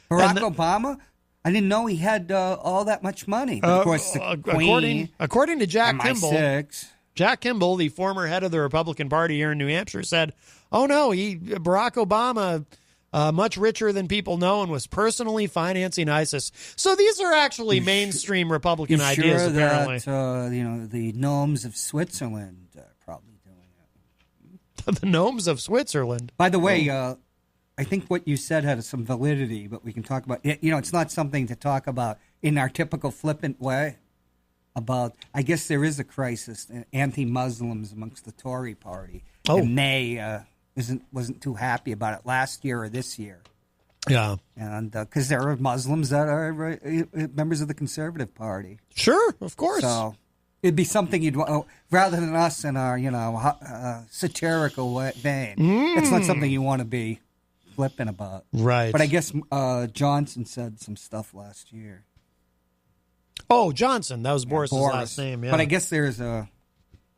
Barack Obama? I didn't know he had all that much money. But of course, the Queen, according to Jack MI6. Kimball, the former head of the Republican Party here in New Hampshire, said, "Oh no, Barack Obama, much richer than people know, and was personally financing ISIS." So these are actually mainstream Republican ideas, sure apparently. That, the gnomes of Switzerland are probably doing it. The gnomes of Switzerland. By the way, I think what you said had some validity, but we can talk about it. It's not something to talk about in our typical flippant way. I guess there is a crisis, anti-Muslims amongst the Tory party, and May wasn't too happy about it last year or this year. Yeah, and because there are Muslims that are members of the Conservative Party. Sure, of course. So it'd be something you'd want, rather than us in our satirical vein. It's not something you want to be flipping about. Right. But I guess Johnson said some stuff last year. Oh, Johnson. That was Boris's last name. Yeah. But I guess there's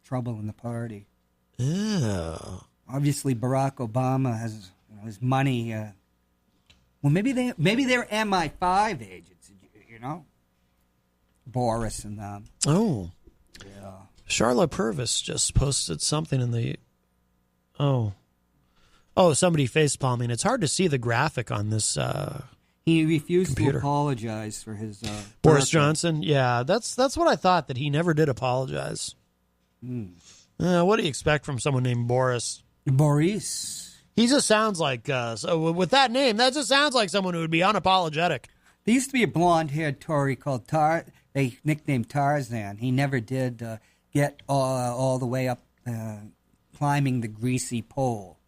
trouble in the party. Yeah. Obviously, Barack Obama has his money. Well, maybe they're MI5 agents. Boris and them. Oh. Yeah. Charlotte Purvis just posted something in the. Oh, somebody face palming. It's hard to see the graphic on this. He refused computer. to apologize for his. Boris Johnson. Yeah, that's what I thought, that he never did apologize. What do you expect from someone named Boris? Boris. He just sounds like so with that name. That just sounds like someone who would be unapologetic. There used to be a blonde-haired Tory called They nicknamed Tarzan. He never did get all the way up, climbing the greasy pole,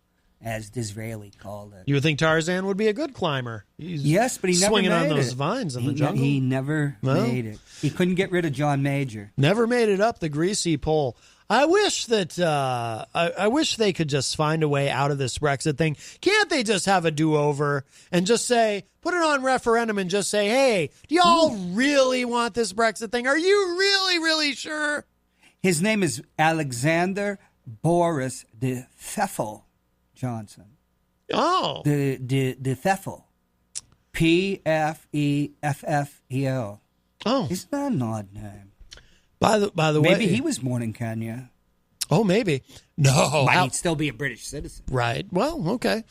as Disraeli called it. You would think Tarzan would be a good climber. Yes, but he never swinging made on those it. vines in the jungle. He never made it. He couldn't get rid of John Major. Never made it up the greasy pole. I wish that I wish they could just find a way out of this Brexit thing. Can't they just have a do-over and just say, put it on referendum and just say, hey, do y'all really want this Brexit thing? Are you really, really sure? His name is Alexander Boris de Pfeffel Johnson. Oh. De Pfeffel. Pfeffel. Oh, isn't that an odd name? By the way, maybe he was born in Kenya. Oh, maybe. No, Might still be a British citizen. Right. Well, okay.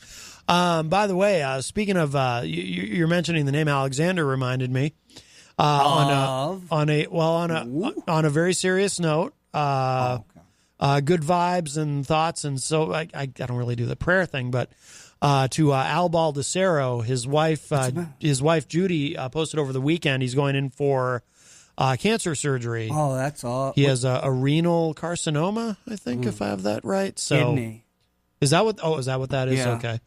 By the way, speaking of, you're mentioning the name Alexander reminded me on a very serious note. Good vibes and thoughts, and so I don't really do the prayer thing, but to Al Baldessero, his wife Judy posted over the weekend. He's going in for cancer surgery. Oh, that's all. He has a renal carcinoma, I think, if I have that right. So, Kidney. is that what that is? Yeah. Okay.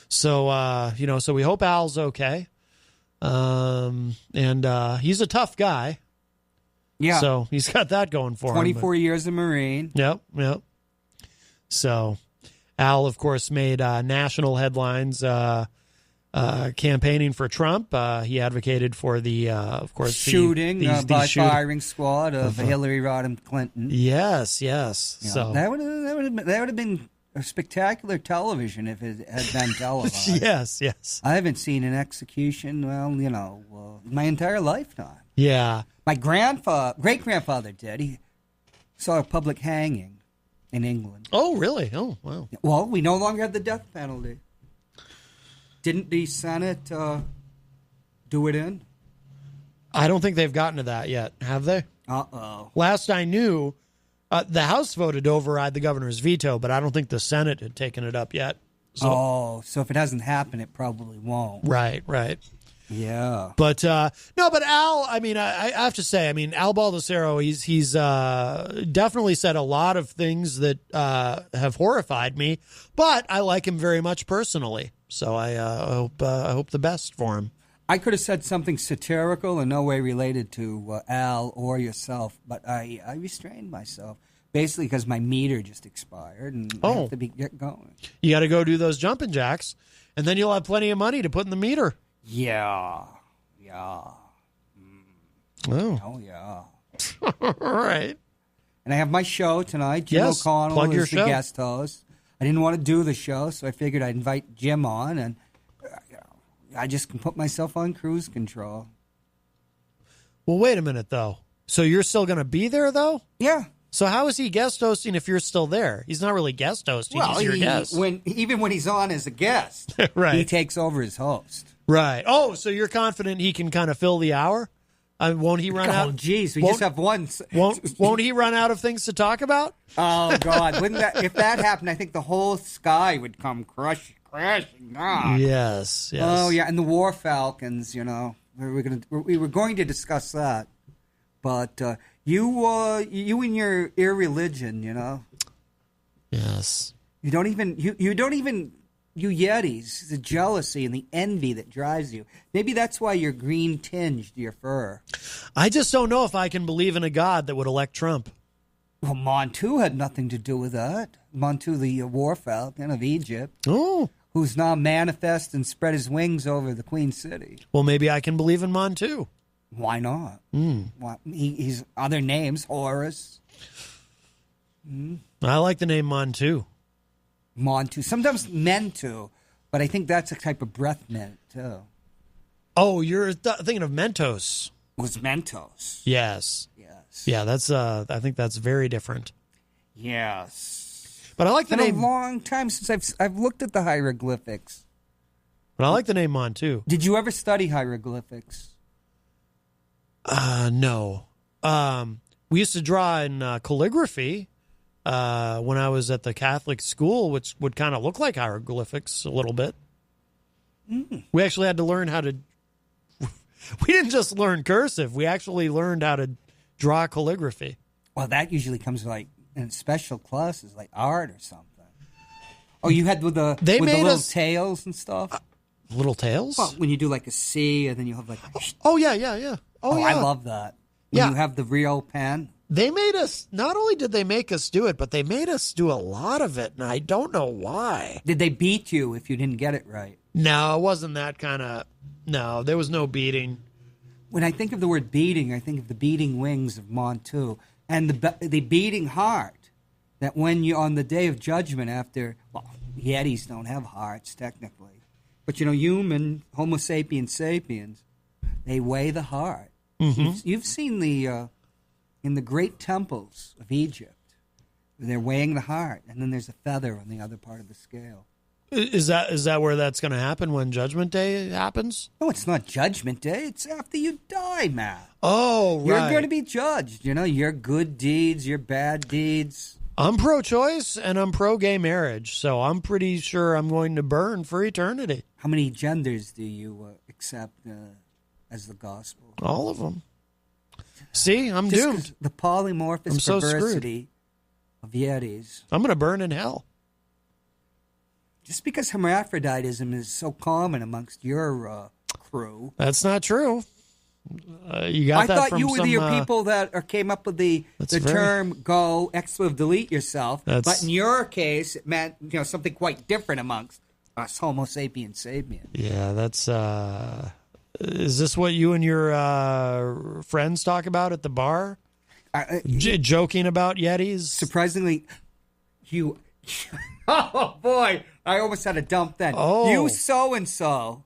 So, so we hope Al's okay. And he's a tough guy. Yeah. So he's got that going for him. 24 years a Marine. Yep. So Al, of course, made national headlines campaigning for Trump. He advocated for the, of course, shooting by firing squad of Hillary Rodham Clinton. Yes. Yeah, so that would have been a spectacular television if it had been televised. yes. I haven't seen an execution. My entire lifetime. Yeah. My great grandfather did. He saw a public hanging in England. Oh, really? Oh, wow. Well, we no longer have the death penalty. Didn't the Senate do it in? I don't think they've gotten to that yet, have they? Uh-oh. Last I knew, the House voted to override the governor's veto, but I don't think the Senate had taken it up yet. So if it hasn't happened, it probably won't. Right. Yeah. But but Al, I mean, I have to say, I mean, Al Baldessero, he's definitely said a lot of things that have horrified me, but I like him very much personally. So I hope the best for him. I could have said something satirical in no way related to Al or yourself, but I restrained myself. Basically because my meter just expired and I have to get going. You got to go do those jumping jacks, and then you'll have plenty of money to put in the meter. Yeah. Oh, yeah. All right. And I have my show tonight. Jim O'Connell plug your is the show. guest host. I didn't want to do the show, so I figured I'd invite Jim on, and I just can put myself on cruise control. Well, wait a minute, though. So you're still going to be there, though? Yeah. So how is he guest hosting if you're still there? He's not really guest hosting. Well, he's your guest. Even when he's on as a guest, right. He takes over as host. Right. Oh, so you're confident he can kind of fill the hour? Won't he run out? Oh, geez, we just have one. Won't he run out of things to talk about? Oh God! If that happened, I think the whole sky would come crashing down. Yes. Oh yeah, and the War Falcons. We were going to discuss that, but you and your irreligion. Yes. You Yetis, the jealousy and the envy that drives you. Maybe that's why you're green tinged, your fur. I just don't know if I can believe in a God that would elect Trump. Well, Montu had nothing to do with that. Montu, the war falcon of Egypt, who's now manifest and spread his wings over the Queen City. Well, maybe I can believe in Montu. Why not? He's other names, Horus. I like the name Montu. Montu, sometimes Mentu, but I think that's a type of breath mint too. Oh, you're thinking of Mentos. It was Mentos. Yes. Yeah, that's. I think that's very different. Yes. But I like the name. It's been a long time since I've looked at the hieroglyphics. But I like the name Montu. Did you ever study hieroglyphics? No. We used to draw in calligraphy. When I was at the Catholic school, which would kind of look like hieroglyphics a little bit. We actually had to learn how to... We didn't just learn cursive. We actually learned how to draw calligraphy. Well, that usually comes like in special classes, like art or something. Oh, you had with the little tails and stuff? Little tails? Well, when you do like a C and then you have like... Oh, yeah. Oh, yeah. I love that. When you have the Rio pen... They made us, not only did they make us do it, but they made us do a lot of it, and I don't know why. Did they beat you if you didn't get it right? No, it wasn't that kind of, no, there was no beating. When I think of the word beating, I think of the beating wings of Montu and the beating heart that when you, on the day of judgment after, well, Yetis don't have hearts technically, But, Homo sapiens sapiens, they weigh the heart. Mm-hmm. You've seen in the great temples of Egypt, they're weighing the heart, and then there's a feather on the other part of the scale. Is that where that's going to happen when Judgment Day happens? No, it's not Judgment Day. It's after you die, Matt. Oh, right. You're going to be judged. Your good deeds, your bad deeds. I'm pro-choice and I'm pro-gay marriage, so I'm pretty sure I'm going to burn for eternity. How many genders do you accept as the gospel? All of them. See, I'm doomed. The polymorphous perversity of Yetis. I'm going to burn in hell. Just because hermaphroditism is so common amongst your crew. That's not true. You got I that thought from you were the people that came up with the term "go expletive delete yourself," but in your case, it meant something quite different amongst us Homo sapiens sapiens. Yeah, that's. Is this what you and your friends talk about at the bar? Joking about Yetis? Surprisingly, you. Oh boy, I almost had a dump then. Oh. You so and so.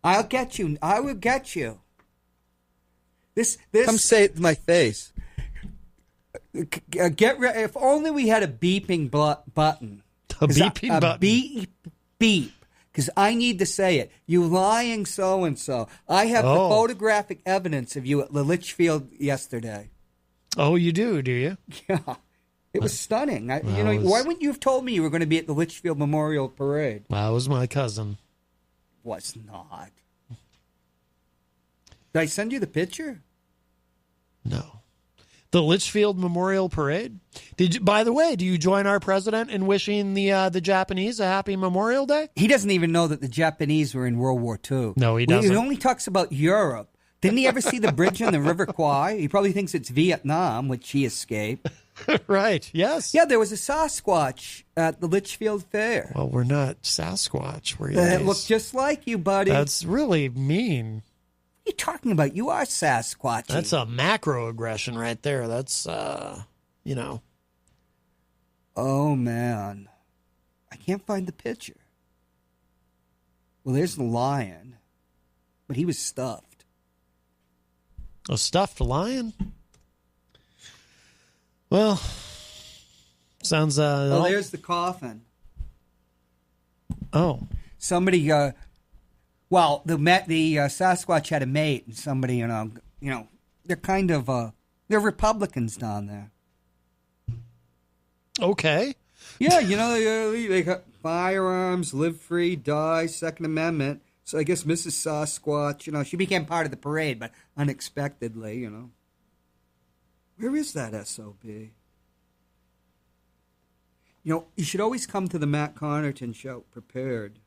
I'll get you. I will get you. This. Come say it to my face. Get ready. If only we had a beeping button. A beeping button. Beep. Because I need to say it. You lying so and so. I have the photographic evidence of you at the Litchfield yesterday. Oh, you do you? Yeah. It was stunning. Why wouldn't you have told me you were going to be at the Litchfield Memorial Parade? That was my cousin. Was not. Did I send you the picture? No. The Litchfield Memorial Parade? By the way, do you join our president in wishing the Japanese a happy Memorial Day? He doesn't even know that the Japanese were in World War II. No, he doesn't. He only talks about Europe. Didn't he ever see the bridge on the River Kwai? He probably thinks it's Vietnam, which he escaped. Right, yes. Yeah, there was a Sasquatch at the Litchfield Fair. Well, we're not Sasquatch. We're It looked just like you, buddy. That's really mean. What are you talking about? You are Sasquatch. That's a macroaggression right there. That's, Oh, man. I can't find the picture. Well, there's the lion, but he was stuffed. A stuffed lion? Well, sounds... there's the coffin. Oh. Somebody, the Sasquatch had a mate, and somebody, they're kind of, they're Republicans down there. Okay. Yeah, they got firearms, live free, die, Second Amendment. So I guess Mrs. Sasquatch, she became part of the parade, but unexpectedly, Where is that SOB? You should always come to the Matt Connarton show prepared.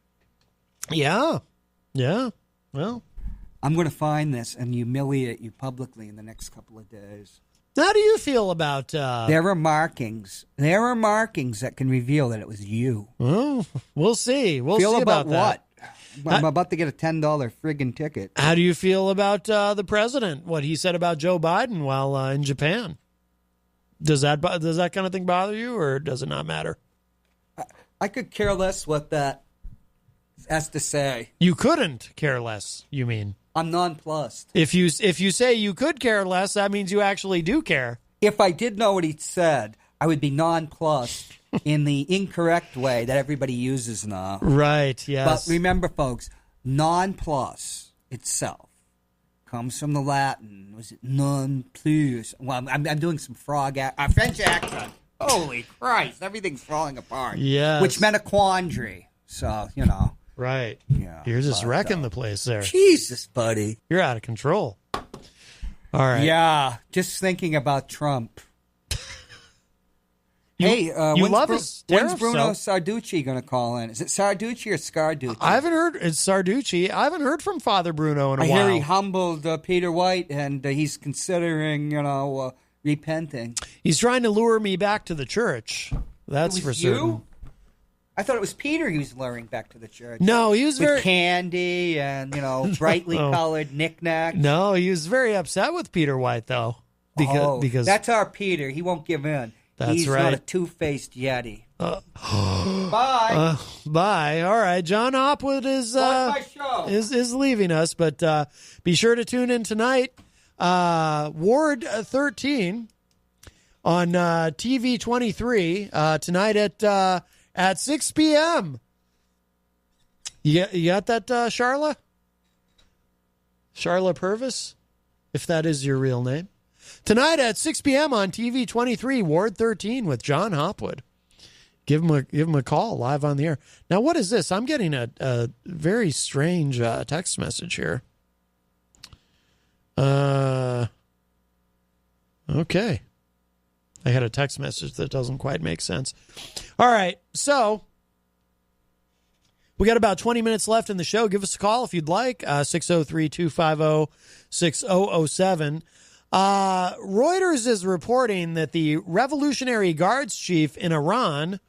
Yeah. Yeah. Well, I'm going to find this and humiliate you publicly in the next couple of days. How do you feel about... There are markings. There are markings that can reveal that it was you. Well, we'll see. We'll feel see about that. What? I'm about to get a $10 friggin' ticket. How do you feel about the president? What he said about Joe Biden while in Japan? Does that kind of thing bother you, or does it not matter? I could care less what that has to say. You couldn't care less, you mean? I'm nonplussed. If you say you could care less, that means you actually do care. If I did know what he said, I would be nonplussed in the incorrect way that everybody uses now. Right, yes. But remember, folks, nonplus itself comes from the Latin. Was it non plus? Well, I'm doing some French accent. Holy Christ, everything's falling apart. Yes. Which meant a quandary. So, Right. Yeah. You're just wrecking the place there. Jesus, buddy. You're out of control. All right. Yeah, just thinking about Trump. You love his when's tariff Bruno stuff. Sarducci going to call in? Is it Sarducci or Scarducci? I haven't heard. It's Sarducci. I haven't heard from Father Bruno in a I while. hear he humbled Peter White, and he's considering, repenting. He's trying to lure me back to the church. That's for certain. You? I thought it was Peter he was luring back to the church. No, he was with candy and brightly colored knickknacks. No, he was very upset with Peter White though, because that's our Peter. He won't give in. That's He's right. not a two-faced Yeti. Bye. Bye. All right. John Hopwood is leaving us, but be sure to tune in tonight. Ward 13 on TV 23 tonight at 6 p.m. You got that, Charla? Charla Purvis, if that is your real name. Tonight at 6 p.m. on TV 23, Ward 13 with John Hopwood. Give him a call live on the air. Now, what is this? I'm getting a very strange text message here. Okay. I had a text message that doesn't quite make sense. All right, so we got about 20 minutes left in the show. Give us a call if you'd like, 603-250-6007. Reuters is reporting that the Revolutionary Guards chief in Iran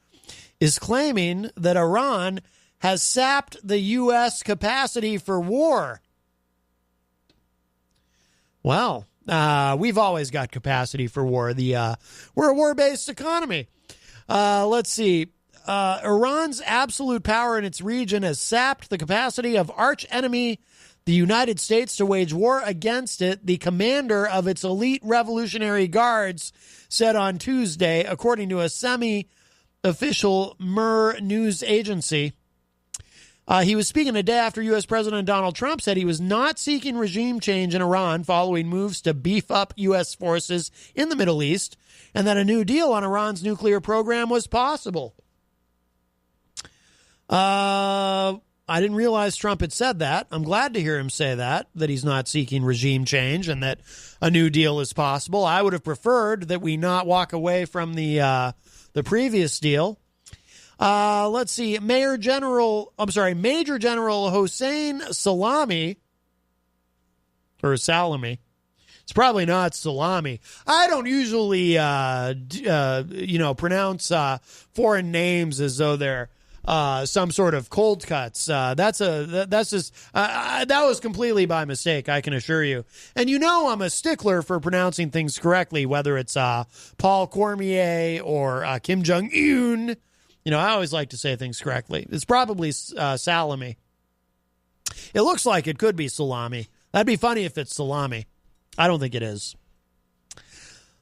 is claiming that Iran has sapped the U.S. capacity for war. Well, we've always got capacity for war. We're a war-based economy. Let's see. Iran's absolute power in its region has sapped the capacity of arch-enemy the United States to wage war against it, the commander of its elite Revolutionary Guards said on Tuesday, according to a semi-official Mer news agency. He was speaking a day after U.S. President Donald Trump said he was not seeking regime change in Iran following moves to beef up U.S. forces in the Middle East, and that a new deal on Iran's nuclear program was possible. I didn't realize Trump had said that. I'm glad to hear him say that he's not seeking regime change and that a new deal is possible. I would have preferred that we not walk away from the previous deal. Let's see. Major General Hossein Salami, or Salami. It's probably not Salami. I don't usually, pronounce foreign names as though they're some sort of cold cuts. That was completely by mistake, I can assure you. And I'm a stickler for pronouncing things correctly, whether it's Paul Cormier or Kim Jong-un. I always like to say things correctly. It's probably Salami. It looks like it could be salami. That'd be funny if it's salami. I don't think it is.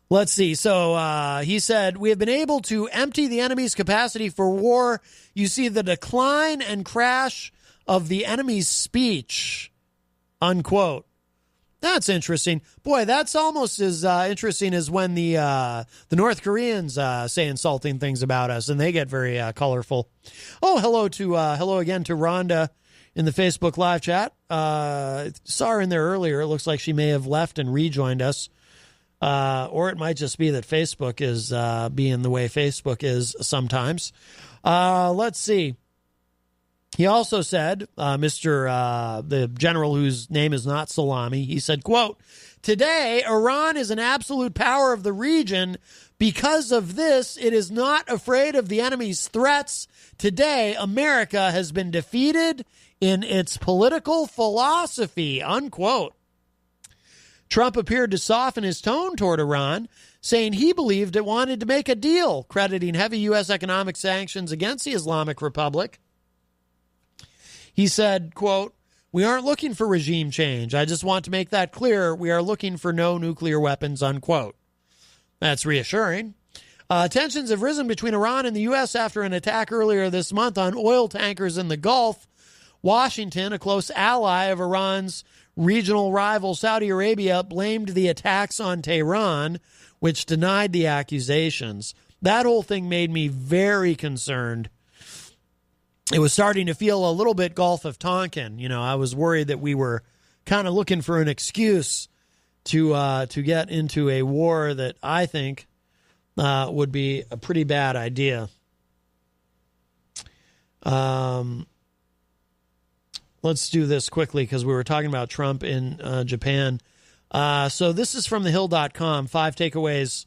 Let's see. So he said, we have been able to empty the enemy's capacity for war. You see the decline and crash of the enemy's speech, unquote. That's interesting. Boy, that's almost as interesting as when the North Koreans say insulting things about us, and they get very colorful. Oh, hello again to Rhonda in the Facebook live chat. Saw her in there earlier. It looks like she may have left and rejoined us. Or it might just be that Facebook is being the way Facebook is sometimes. Let's see. He also said, the general whose name is not Salami, he said, quote, today, Iran is an absolute power of the region. Because of this, it is not afraid of the enemy's threats. Today, America has been defeated in its political philosophy, unquote. Trump appeared to soften his tone toward Iran, saying he believed it wanted to make a deal, crediting heavy U.S. economic sanctions against the Islamic Republic. He said, quote, we aren't looking for regime change. I just want to make that clear. We are looking for no nuclear weapons, unquote. That's reassuring. Tensions have risen between Iran and the U.S. after an attack earlier this month on oil tankers in the Gulf. Washington, a close ally of Iran's regional rival Saudi Arabia, blamed the attacks on Tehran, which denied the accusations. That whole thing made me very concerned. It was starting to feel a little bit Gulf of Tonkin. I was worried that we were kind of looking for an excuse to get into a war that I think would be a pretty bad idea. Let's do this quickly because we were talking about Trump in Japan. So this is from thehill.com, 5 takeaways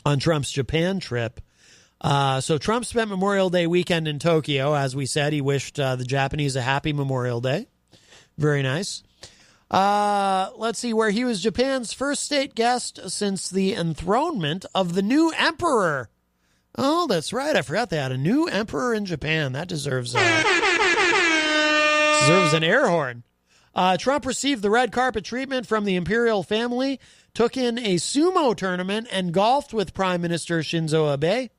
on Trump's Japan trip. So Trump spent Memorial Day weekend in Tokyo. As we said, he wished the Japanese a happy Memorial Day. Very nice. Let's see, where he was Japan's first state guest since the enthronement of the new emperor. Oh, that's right. I forgot they had a new emperor in Japan. That deserves an air horn. Trump received the red carpet treatment from the imperial family, took in a sumo tournament, and golfed with Prime Minister Shinzo Abe.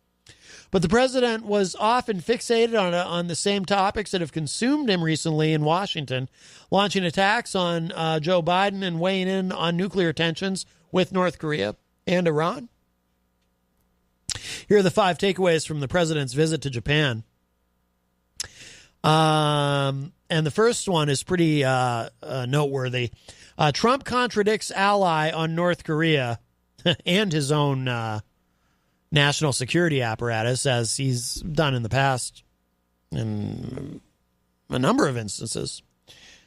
But the president was often fixated on the same topics that have consumed him recently in Washington, launching attacks on Joe Biden and weighing in on nuclear tensions with North Korea and Iran. Here are the 5 takeaways from the president's visit to Japan. And the first one is pretty noteworthy. Trump contradicts ally on North Korea and his own national security apparatus, as he's done in the past in a number of instances,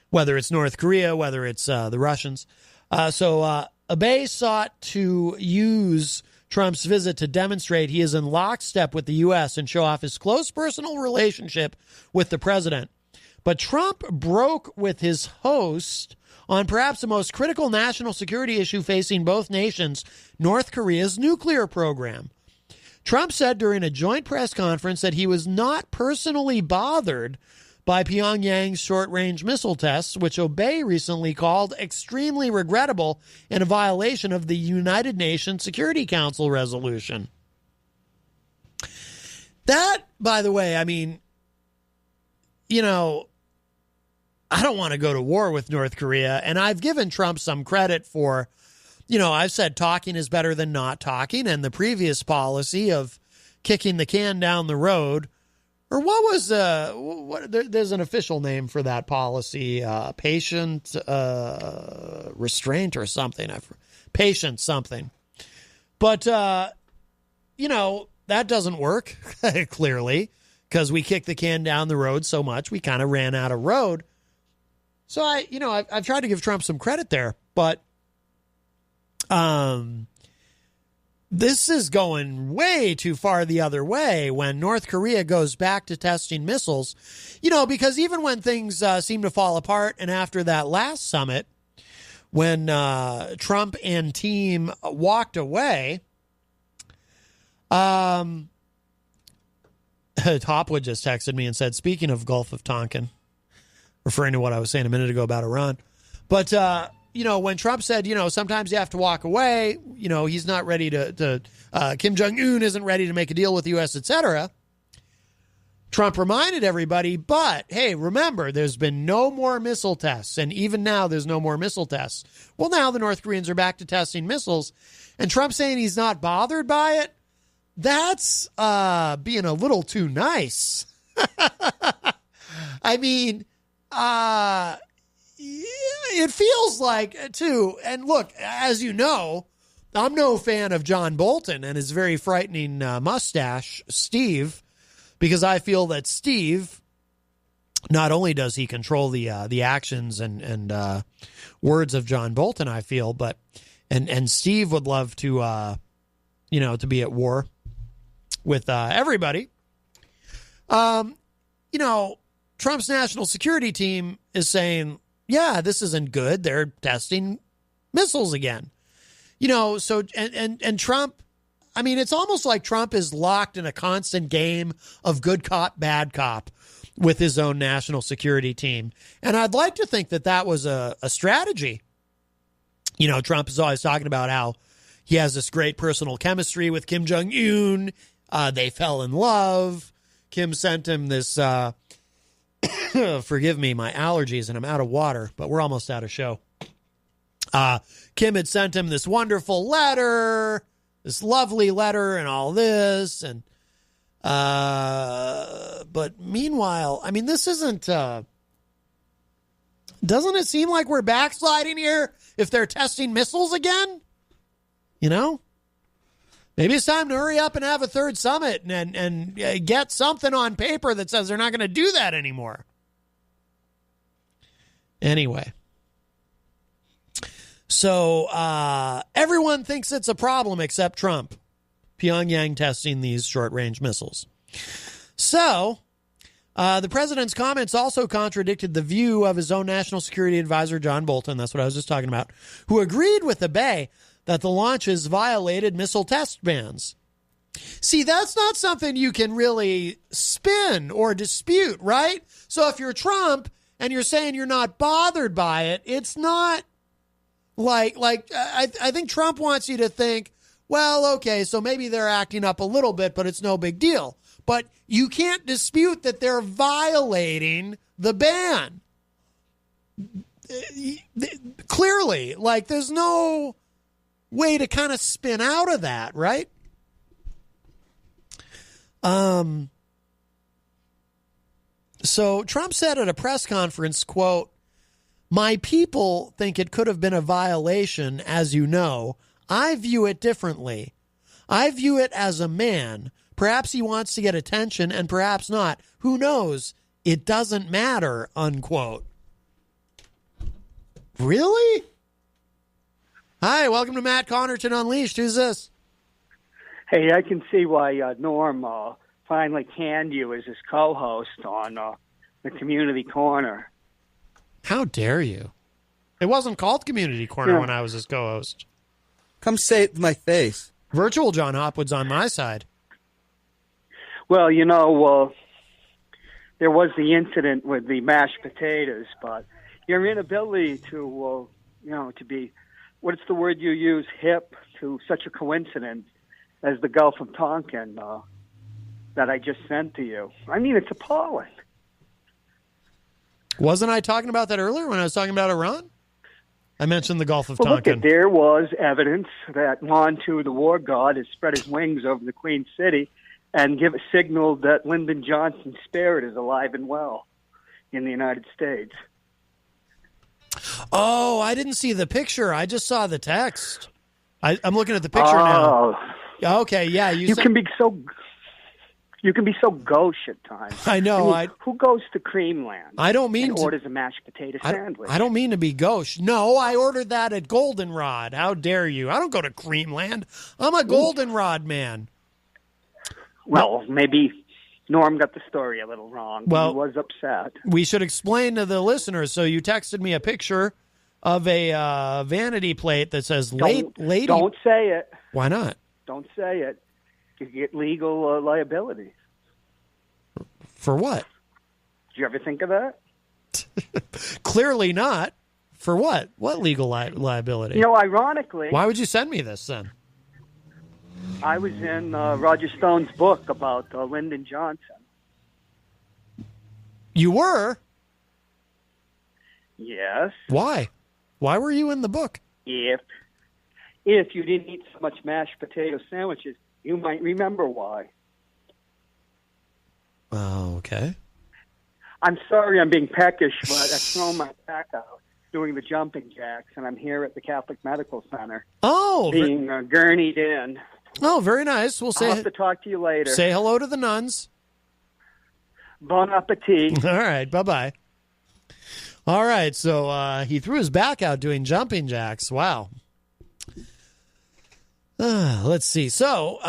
whether it's North Korea, whether it's the Russians. So Abe sought to use Trump's visit to demonstrate he is in lockstep with the U.S. and show off his close personal relationship with the president. But Trump broke with his host on perhaps the most critical national security issue facing both nations, North Korea's nuclear program. Trump said during a joint press conference that he was not personally bothered by Pyongyang's short-range missile tests, which Abe recently called extremely regrettable and a violation of the United Nations Security Council resolution. That, by the way, I mean, you know, I don't want to go to war with North Korea, and I've given Trump some credit for, you know, I've said talking is better than not talking, and the previous policy of kicking the can down the road, or what was, there's an official name for that policy, patient restraint or something, patient something. But, you know, that doesn't work, clearly, because we kicked the can down the road so much, we kind of ran out of road. So I've tried to give Trump some credit there, but this is going way too far the other way when North Korea goes back to testing missiles, you know, because even when things seem to fall apart, and after that last summit, when Trump and team walked away, Hopwood just texted me and said, speaking of Gulf of Tonkin, referring to what I was saying a minute ago about Iran. But, you know, when Trump said, you know, sometimes you have to walk away, you know, he's not ready to Kim Jong-un isn't ready to make a deal with the U.S., etc. Trump reminded everybody, but, hey, remember, there's been no more missile tests. And even now, there's no more missile tests. Well, now the North Koreans are back to testing missiles. And Trump saying he's not bothered by it, that's being a little too nice. I mean, it feels like, too, and look, as you know, I'm no fan of John Bolton and his very frightening mustache, Steve, because I feel that Steve, not only does he control the actions and words of John Bolton, I feel, but and Steve would love to, you know, to be at war with everybody. You know, Trump's national security team is saying, yeah, this isn't good. They're testing missiles again. You know, so, and Trump, I mean, it's almost like Trump is locked in a constant game of good cop, bad cop with his own national security team. And I'd like to think that that was a strategy. You know, Trump is always talking about how he has this great personal chemistry with Kim Jong-un. They fell in love. Kim sent him this, forgive me, my allergies, and I'm out of water, but we're almost out of show. Kim had sent him this wonderful letter, this lovely letter and all this. And, but meanwhile, I mean, this isn't, doesn't it seem like we're backsliding here if they're testing missiles again? You know? Maybe it's time to hurry up and have a third summit and get something on paper that says they're not going to do that anymore. Anyway. So everyone thinks it's a problem except Trump. Pyongyang testing these short-range missiles. So the president's comments also contradicted the view of his own national security advisor, John Bolton, that's what I was just talking about, who agreed with Abe that the launches violated missile test bans. See, that's not something you can really spin or dispute, right? So if you're Trump and you're saying you're not bothered by it, it's not like I think Trump wants you to think, well, okay, so maybe they're acting up a little bit, but it's no big deal. But you can't dispute that they're violating the ban. Clearly, like there's no way to kind of spin out of that, right? So Trump said at a press conference, quote, "My people think it could have been a violation, as you know. I view it differently. I view it as a man. Perhaps he wants to get attention and perhaps not. Who knows? It doesn't matter," unquote. Really? Hi, welcome to Matt Connarton Unleashed. Who's this? Hey, I can see why Norm finally canned you as his co-host on the Community Corner. How dare you? It wasn't called Community Corner when I was his co-host. Come say it to my face. Virtual John Hopwood's on my side. Well, there was the incident with the mashed potatoes, but your inability to, to be, what's the word you use, hip to such a coincidence as the Gulf of Tonkin that I just sent to you. I mean, it's appalling. Wasn't I talking about that earlier when I was talking about Iran? I mentioned the Gulf of Well, Tonkin. look, there was evidence that Montu, the war god, has spread his wings over the Queen City and signaled that Lyndon Johnson's spirit is alive and well in the United States. Oh, I didn't see the picture. I just saw the text. I'm looking at the picture now. Okay, yeah. You can be so gauche at times. I know. Who goes to Creamland? I don't mean and to, orders a mashed potato sandwich. I don't mean to be gauche. No, I ordered that at Goldenrod. How dare you? I don't go to Creamland. I'm a Goldenrod man. Well, maybe Norm got the story a little wrong. Well, he was upset. We should explain to the listeners. So you texted me a picture of a vanity plate that says "Lady." Don't say it. Why not? Don't say it. You get legal liability. For what? Did you ever think of that? Clearly not. For what? What legal liability? Ironically... Why would you send me this then? I was in Roger Stone's book about Lyndon Johnson. You were? Yes. Why? Why were you in the book? If you didn't eat so much mashed potato sandwiches, you might remember why. Oh, okay. I'm sorry I'm being peckish, but I've thrown my back out doing the jumping jacks, and I'm here at the Catholic Medical Center. Oh. Being gurneyed in. Oh, very nice. We'll I'll have to talk to you later. Say hello to the nuns. Bon appetit. All right. Bye-bye. All right. So he threw his back out doing jumping jacks. Wow. Let's see. So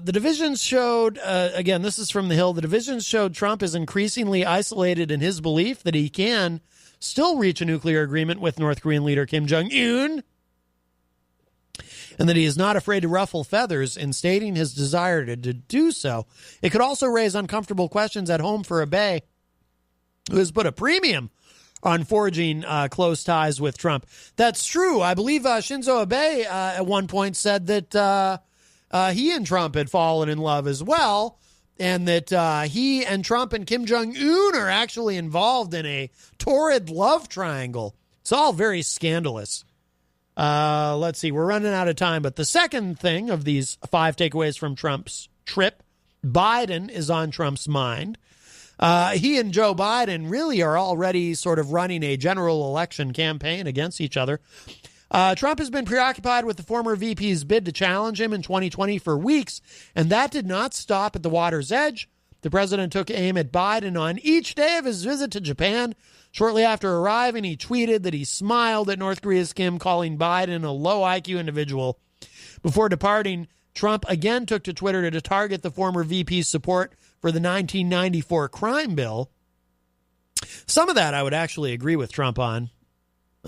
the divisions showed, again, this is from The Hill, the divisions showed Trump is increasingly isolated in his belief that he can still reach a nuclear agreement with North Korean leader Kim Jong-un, and that he is not afraid to ruffle feathers in stating his desire to do so. It could also raise uncomfortable questions at home for Abe, who has put a premium on forging close ties with Trump. That's true. I believe Shinzo Abe at one point said that he and Trump had fallen in love as well, and that he and Trump and Kim Jong-un are actually involved in a torrid love triangle. It's all very scandalous. Let's see. We're running out of time, but the second thing of these 5 takeaways from Trump's trip, Biden is on Trump's mind. He and Joe Biden really are already sort of running a general election campaign against each other. Trump has been preoccupied with the former VP's bid to challenge him in 2020 for weeks, and that did not stop at the water's edge. The president took aim at Biden on each day of his visit to Japan. Shortly after arriving, he tweeted that he smiled at North Korea's Kim, calling Biden a low IQ individual. Before departing, Trump again took to Twitter to target the former VP's support for the 1994 crime bill. Some of that I would actually agree with Trump on.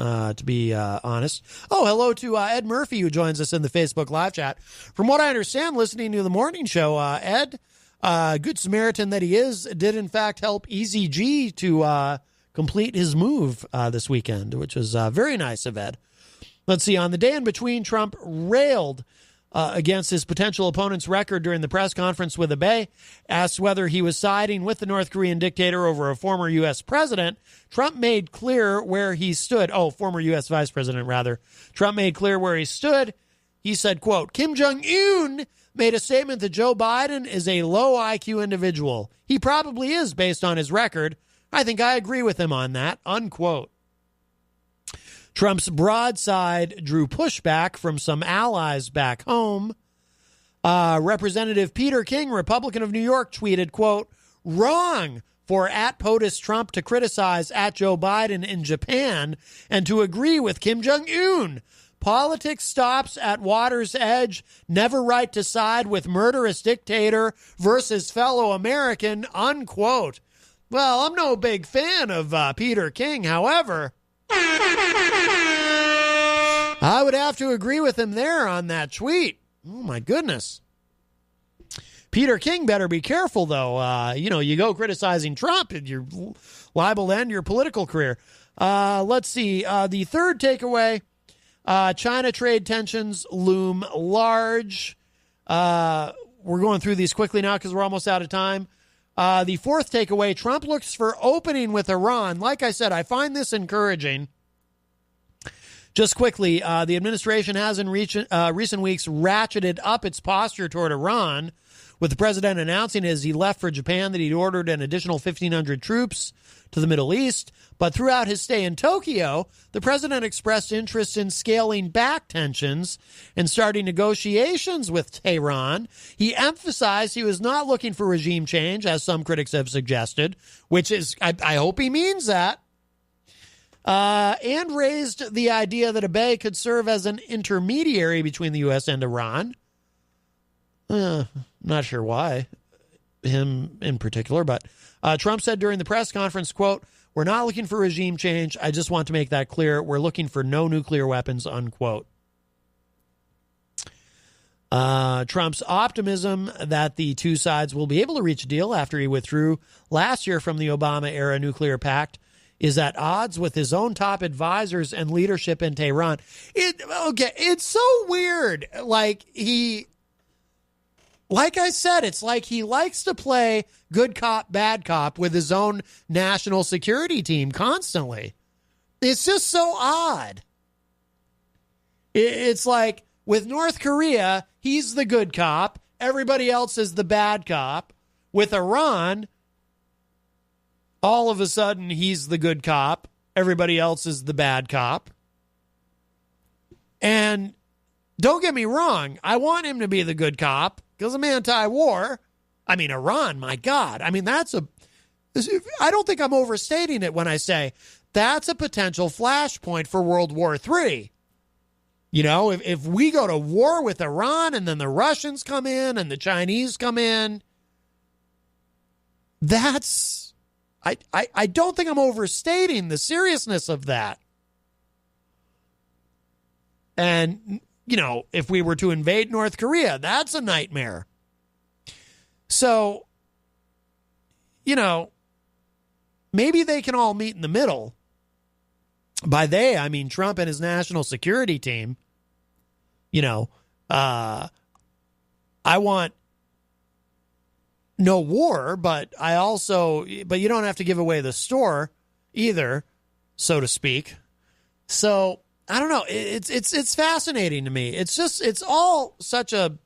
to be honest. Oh, hello to Ed Murphy, who joins us in the Facebook live chat. From what I understand, listening to the morning show, Ed, good Samaritan that he is, did in fact help Easy G to complete his move this weekend, which was very nice of Ed. Let's see. On the day in between, Trump railed against his potential opponent's record during the press conference with Abe, asked whether he was siding with the North Korean dictator over a former U.S. president. Trump made clear where he stood. Oh, former U.S. vice president, rather. Trump made clear where he stood. He said, quote, Kim Jong-un made a statement that Joe Biden is a low IQ individual. He probably is based on his record. I think I agree with him on that, unquote. Trump's broadside drew pushback from some allies back home. Representative Peter King, Republican of New York, tweeted, quote, wrong for at POTUS Trump to criticize at Joe Biden in Japan and to agree with Kim Jong-un. Politics stops at water's edge. Never right to side with murderous dictator versus fellow American, unquote. Well, I'm no big fan of Peter King, however. I would have to agree with him there on that tweet. Oh, my goodness. Peter King better be careful, though. You go criticizing Trump and you're liable to end your political career. Let's see. The third takeaway, China trade tensions loom large. We're going through these quickly now because we're almost out of time. The fourth takeaway, Trump looks for opening with Iran. Like I said, I find this encouraging. Just quickly, the administration has in recent weeks ratcheted up its posture toward Iran, with the president announcing as he left for Japan that he'd ordered an additional 1,500 troops to the Middle East. But throughout his stay in Tokyo, the president expressed interest in scaling back tensions and starting negotiations with Tehran. He emphasized he was not looking for regime change, as some critics have suggested, which is, I hope he means that. And raised the idea that Abe could serve as an intermediary between the U.S. and Iran. Not sure why, him in particular, but Trump said during the press conference, quote, we're not looking for regime change. I just want to make that clear. We're looking for no nuclear weapons, unquote. Trump's optimism that the two sides will be able to reach a deal after he withdrew last year from the Obama-era nuclear pact is at odds with his own top advisors and leadership in Tehran. It's so weird. Like I said, it's like he likes to play good cop, bad cop with his own national security team constantly. It's just so odd. It's like with North Korea, he's the good cop. Everybody else is the bad cop. With Iran, all of a sudden, he's the good cop. Everybody else is the bad cop. And don't get me wrong, I want him to be the good cop because I'm anti-war. I mean, Iran, my God. I mean, I don't think I'm overstating it when I say that's a potential flashpoint for World War III. You know, if we go to war with Iran and then the Russians come in and the Chinese come in, that's... I don't think I'm overstating the seriousness of that. And, if we were to invade North Korea, that's a nightmare. So, maybe they can all meet in the middle. By they, I mean Trump and his national security team. I want no war, but you don't have to give away the store either, so to speak. So I don't know. It's fascinating to me. It's all such a,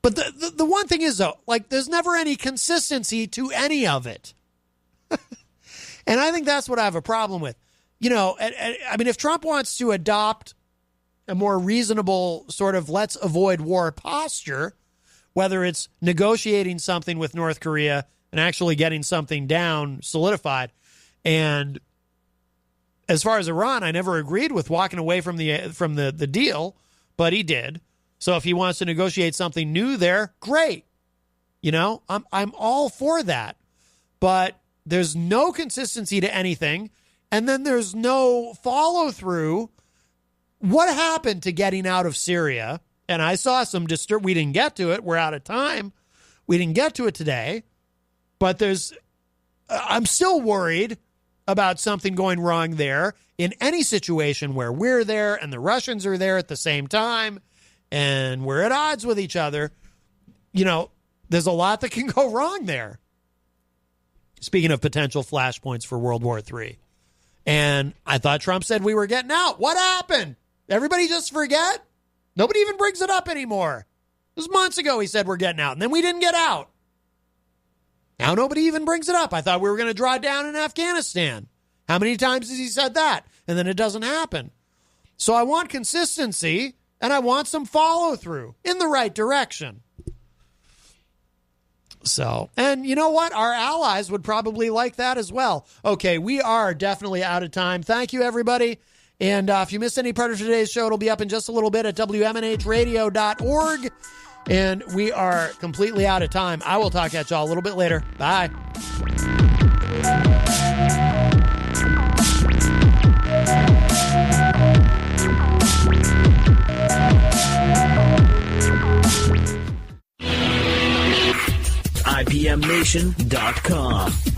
but the one thing is though, like there's never any consistency to any of it. And I think that's what I have a problem with. I mean, if Trump wants to adopt a more reasonable sort of let's avoid war posture, whether it's negotiating something with North Korea and actually getting something down, solidified. And as far as Iran, I never agreed with walking away from the deal, but he did. So if he wants to negotiate something new there, great. I'm all for that. But there's no consistency to anything. and then there's no follow through. What happened to getting out of Syria? And I saw some we didn't get to it. We're out of time. We didn't get to it today, but I'm still worried about something going wrong there in any situation where we're there and the Russians are there at the same time and we're at odds with each other. You know, there's a lot that can go wrong there. Speaking of potential flashpoints for World War III. And I thought Trump said we were getting out. What happened? Everybody just forget? Nobody even brings it up anymore. It was months ago he said we're getting out, and then we didn't get out. Now nobody even brings it up. I thought we were going to draw down in Afghanistan. How many times has he said that? And then it doesn't happen. So I want consistency, and I want some follow-through in the right direction. So, and you know what? Our allies would probably like that as well. Okay, we are definitely out of time. Thank you, everybody. And if you missed any part of today's show, it'll be up in just a little bit at WMNHradio.org. And we are completely out of time. I will talk at y'all a little bit later. Bye. IPMNation.com.